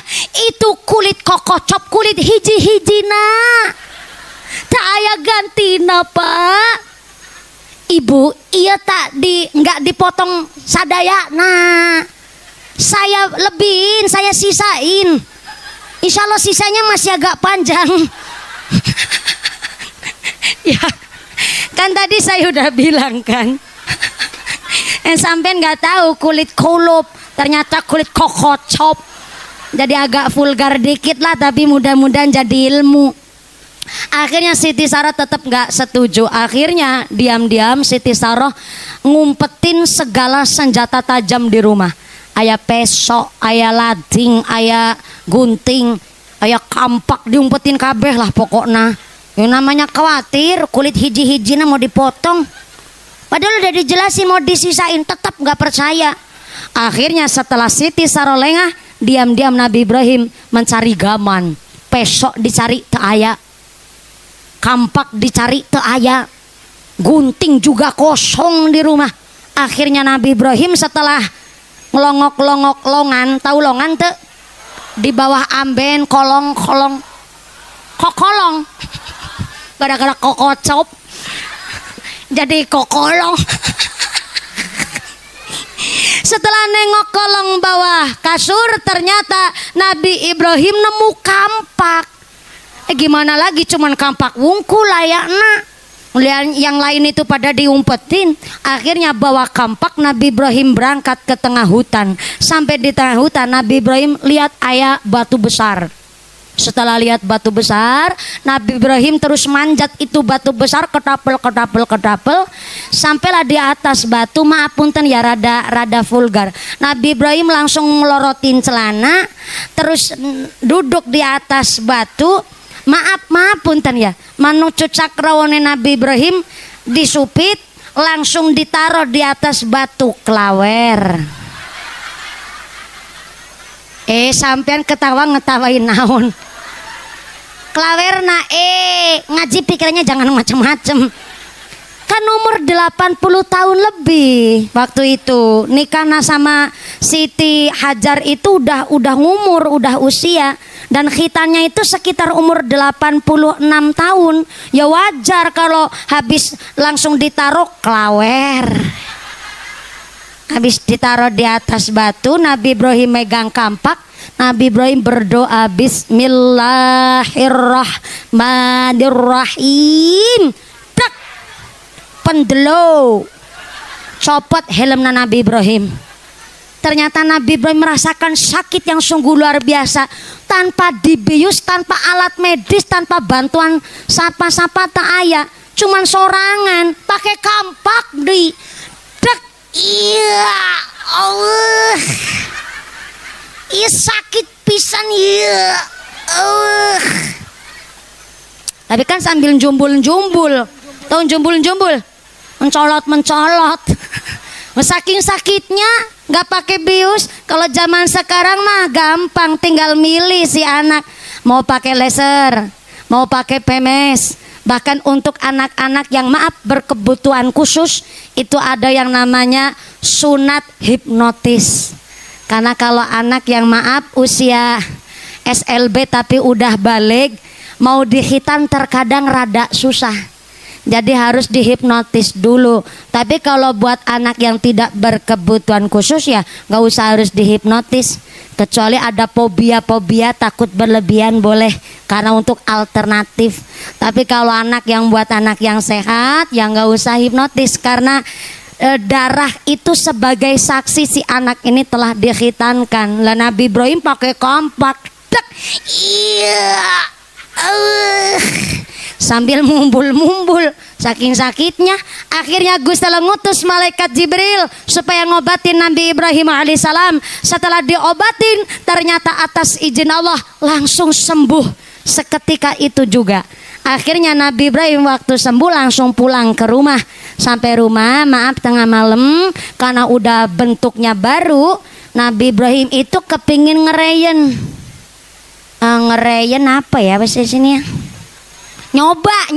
itu kulit kokocop kulit hiji-hijina, tak aya gantina Pak. Ibu, iya tak nggak dipotong sadaya. Nah, saya lebihin, saya sisain. Insya Allah sisanya masih agak panjang. Ya, kan tadi saya udah bilang kan. Sampai nggak tahu kulit kulup, ternyata kulit kokocop. Jadi agak vulgar dikit lah, tapi mudah-mudahan jadi ilmu. Akhirnya Siti Sarah tetap nggak setuju. Akhirnya diam-diam Siti Sarah ngumpetin segala senjata tajam di rumah. Aya pesok, aya lading, aya gunting, aya kampak, diumpetin kabeh lah pokoknya. Yang namanya khawatir kulit hiji-hijina mau dipotong. Padahal udah dijelasin mau disisain, tetap nggak percaya. Akhirnya setelah Siti Sarah lengah, diam-diam Nabi Ibrahim mencari gaman. Pesok dicari teu aya, kampak dicari teu aya, gunting juga kosong di rumah. Akhirnya Nabi Ibrahim setelah ngelongok-longok longan, tahu longan teu? Di bawah amben kolong-kolong kokolong. Gara-gara kokocop jadi kokolong. Setelah nengok kolong bawah kasur, ternyata Nabi Ibrahim nemu kampak. Gimana lagi, cuman kampak wungkul layakna. Yang lain itu pada diumpetin. Akhirnya bawa kampak, Nabi Ibrahim berangkat ke tengah hutan. Sampai di tengah hutan Nabi Ibrahim lihat aya batu besar. Setelah lihat batu besar, Nabi Ibrahim terus manjat itu batu besar, ketapel. Sampailah di atas batu, maaf punten ya rada vulgar. Nabi Ibrahim langsung melorotin celana, terus duduk di atas batu. Maaf punten ya, manucu cakrawane Nabi Ibrahim disupit, langsung ditaruh di atas batu klawer. Sampean ketawa ngetawain naon? Klawerna ngaji pikirannya jangan macem-macem. Kan umur 80 tahun lebih waktu itu. Nikahnya sama Siti Hajar itu udah ngumur, udah usia. Dan khitannya itu sekitar umur 86 tahun. Ya wajar kalau habis langsung ditaruh klawer. Habis ditaruh di atas batu, Nabi Ibrahim megang kampak. Nabi Ibrahim berdoa, Bismillahirrahmanirrahim. Tak pendelo copot helmna Nabi Ibrahim. Ternyata Nabi Ibrahim merasakan sakit yang sungguh luar biasa. Tanpa dibius, tanpa alat medis, tanpa bantuan sapa-sapa tak aya. Cuman sorangan, pakai kampak di dek. Iya Allah, iya sakit pisan iya. Tapi kan sambil jumbul-jumbul. Tahu jumbul-jumbul? Mencolot. Saking sakitnya nggak pakai bius. Kalau zaman sekarang mah gampang, tinggal milih si anak mau pakai laser, mau pakai PMS. Bahkan untuk anak-anak yang maaf berkebutuhan khusus itu ada yang namanya sunat hipnotis. Karena kalau anak yang maaf usia SLB tapi udah balik, mau dihitan terkadang rada susah. Jadi harus dihipnotis dulu. Tapi kalau buat anak yang tidak berkebutuhan khusus ya nggak usah harus dihipnotis. Kecuali ada fobia takut berlebihan boleh, karena untuk alternatif. Tapi kalau anak yang buat anak yang sehat ya nggak usah hipnotis, karena darah itu sebagai saksi si anak ini telah dikhitankan. Lah Nabi Ibrahim pakai kampak. Iya. Sambil mumbul-mumbul saking sakitnya. Akhirnya Gusti Allah ngutus malaikat Jibril supaya ngobatin Nabi Ibrahim alaihissalam. Setelah diobatin ternyata atas izin Allah langsung sembuh seketika itu juga. Akhirnya Nabi Ibrahim waktu sembuh langsung pulang ke rumah. Sampai rumah maaf tengah malam, karena udah bentuknya baru. Nabi Ibrahim itu kepingin ngereyen. Ngereyen apa ya bahasa sini ya? Nyoba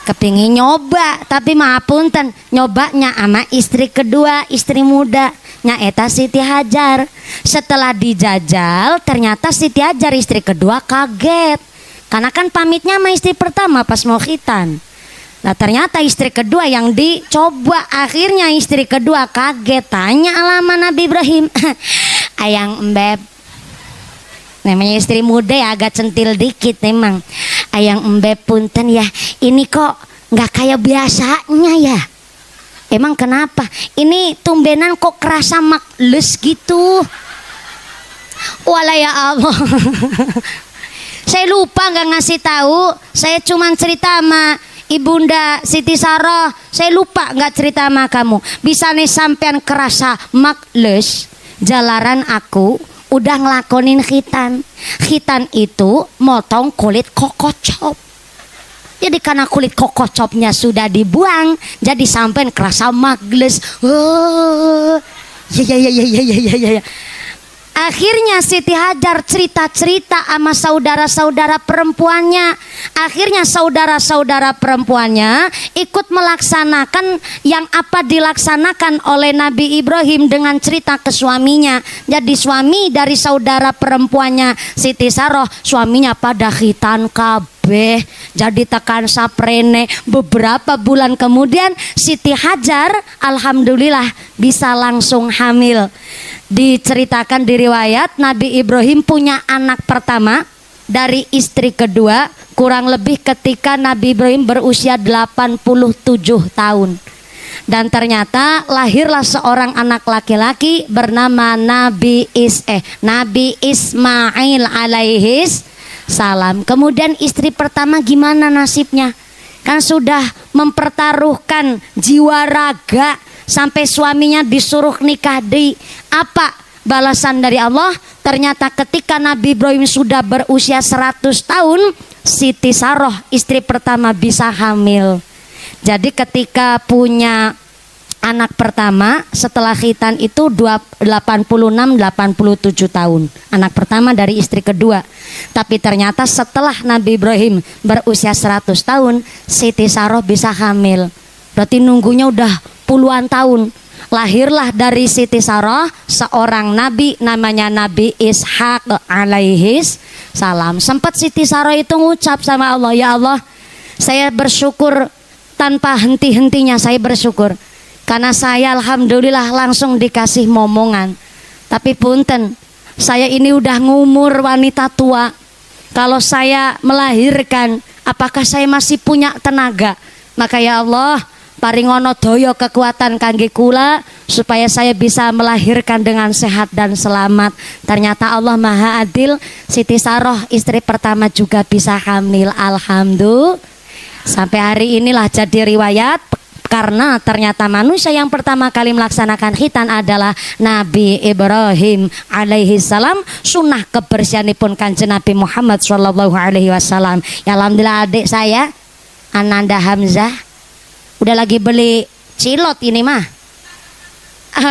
kepingin nyoba, tapi maapunten nyobanya sama istri kedua, istri muda nyaeta Siti Hajar. Setelah dijajal ternyata Siti Hajar istri kedua kaget, karena kan pamitnya sama istri pertama pas mau khitan. Nah ternyata istri kedua yang dicoba. Akhirnya istri kedua kaget, tanya alamat Nabi Ibrahim. Ayang embeb, namanya istri muda ya agak centil dikit memang. Ayang embeb punten ya, ini kok nggak kayak biasanya ya. Emang kenapa? Ini tumbenan kok kerasa makles gitu. Walah ya Allah. Saya lupa nggak ngasih tahu. Saya cuman cerita sama Ibunda Siti Saroh. Saya lupa nggak cerita sama kamu. Bisa nih sampean kerasa makles, jalaran aku udah ngelakonin khitan. Khitan itu motong kulit kokocop. Jadi karena kulit kokocopnya sudah dibuang, jadi sampean kerasa makles. Oh, ya. Akhirnya Siti Hajar cerita-cerita sama saudara-saudara perempuannya. Akhirnya saudara-saudara perempuannya ikut melaksanakan yang apa dilaksanakan oleh Nabi Ibrahim dengan cerita ke suaminya. Jadi suami dari saudara perempuannya Siti Saroh, suaminya pada khitan kabeh. Jadi tekan saprene. Beberapa bulan kemudian Siti Hajar alhamdulillah bisa langsung hamil. Diceritakan di riwayat Nabi Ibrahim punya anak pertama dari istri kedua kurang lebih ketika Nabi Ibrahim berusia 87 tahun. Dan ternyata lahirlah seorang anak laki-laki bernama Nabi Ismail alaihis salam. Kemudian istri pertama gimana nasibnya? Kan sudah mempertaruhkan jiwa raga sampai suaminya disuruh nikah. Di apa balasan dari Allah? Ternyata ketika Nabi Ibrahim sudah berusia 100 tahun, Siti Saroh istri pertama bisa hamil. Jadi ketika punya anak pertama setelah khitan itu 86-87 tahun. Anak pertama dari istri kedua. Tapi ternyata setelah Nabi Ibrahim berusia 100 tahun, Siti Saroh bisa hamil. Berarti nunggunya udah puluhan tahun. Lahirlah dari Siti Saroh seorang nabi namanya Nabi Ishak alaihis salam. Sempat Siti Saroh itu ngucap sama Allah, ya Allah, saya bersyukur tanpa henti-hentinya, saya bersyukur karena saya alhamdulillah langsung dikasih momongan. Tapi punten, saya ini udah ngumur wanita tua. Kalau saya melahirkan, apakah saya masih punya tenaga? Maka ya Allah, paringono doyo kekuatan kangge kula supaya saya bisa melahirkan dengan sehat dan selamat. Ternyata Allah Maha Adil, Siti Saroh istri pertama juga bisa hamil, alhamdulillah. Sampai hari inilah jadi riwayat, karena ternyata manusia yang pertama kali melaksanakan khitan adalah Nabi Ibrahim alaihi salam. Sunnah kebersihanipun Kanjeng Nabi Muhammad sallallahu alaihi wasallam. Ya alhamdulillah adik saya Ananda Hamzah udah lagi beli cilot ini mah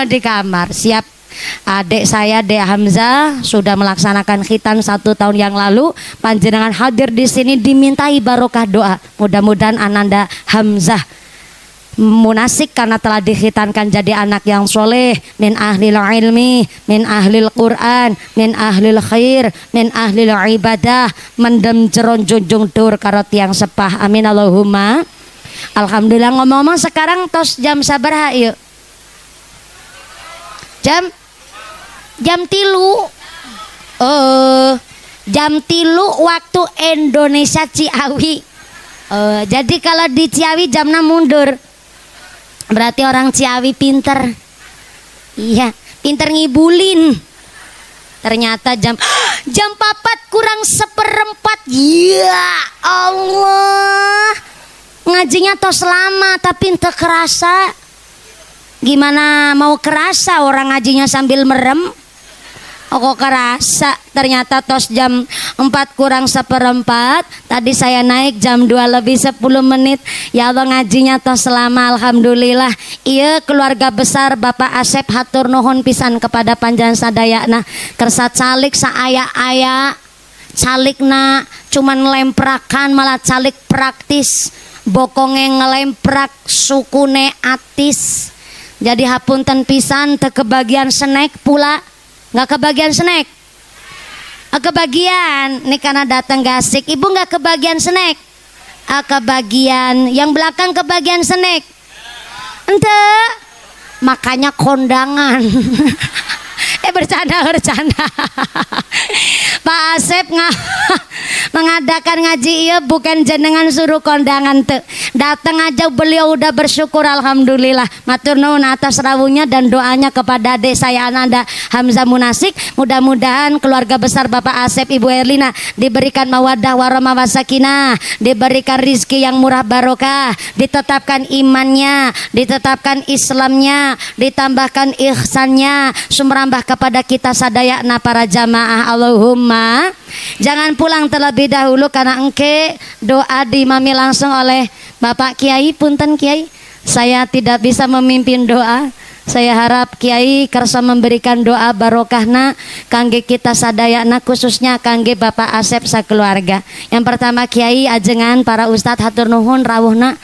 di kamar siap. Adik saya Dek Hamzah sudah melaksanakan khitan 1 tahun yang lalu. Panjenengan hadir di sini dimintai barokah doa. Mudah-mudahan Ananda Hamzah munasik karena telah dikhitankan jadi anak yang soleh, min ahlil ilmi, min ahlil Quran, min ahlil khair, min ahlil ibadah, mendem jeron junjung dur karot yang sepah. Amin Allahumma. Alhamdulillah. Ngomong-ngomong sekarang tos jam sabar yuk. Jam tilu. Jam tilu waktu Indonesia Ciawi. Jadi kalau di Ciawi jam 6 mundur. Berarti orang Ciawi pinter. Iya, pinter ngibulin. Ternyata jam 4 kurang 1/4. Ya Allah. Ngajinya tos lama tapi ente kerasa. Gimana mau kerasa orang ngajinya sambil merem? Kok kerasa? Ternyata tos jam 4 kurang 1/4. Tadi saya naik jam 2 lebih 10 menit. Ya Allah ngajinya tos lama, alhamdulillah. Iya keluarga besar Bapak Asep hatur nuhun pisan kepada panjenengan sadayana. Kersat calik saaya-aya. Calikna cuman lemprakan malah calik praktis. Bokonge ngelemprak sukune atis. Jadi hapunten pisan teu kebagian snack pula. Nggak kebagian snack. Kebagian nih karena datang gasik. Ibu nggak kebagian snack. kebagian yang belakang kebagian snack ente makanya kondangan bercanda Pak Asep mengadakan ngaji iya bukan jenengan suruh kondangan tuh datang aja beliau udah bersyukur alhamdulillah matur nuwun atas rawuhnya dan doanya kepada adik saya Ananda Hamzah Munasik mudah-mudahan keluarga besar Bapak Asep Ibu Erlina diberikan mawaddah warahmah wasakinah diberikan rizki yang murah barokah ditetapkan imannya ditetapkan Islamnya ditambahkan ihsannya sumrambah kepada kita sadayana para jamaah Allahumma. Jangan pulang terlebih dahulu karena engke doa dimami langsung oleh Bapak Kiai. Punten Kiai, saya tidak bisa memimpin doa. Saya harap Kiai kersa memberikan doa barokahna kangge kita sadayana khususnya kangge Bapak Asep sakeluarga. Yang pertama Kiai ajengan para ustadz hatur nuhun rawuhna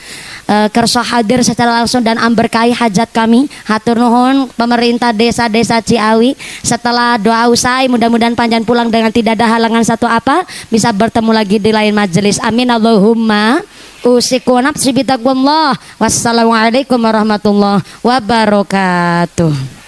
kerso hadir secara langsung dan amberkahi hajat kami. Hatur nuhun pemerintah desa-desa Ciawi. Setelah doa usai mudah-mudahan panjang pulang dengan tidak ada halangan satu apa bisa bertemu lagi di lain majelis. Amin Allahumma. Usiku nafsi bitaqwallah. Wassalamualaikum warahmatullahi wabarakatuh.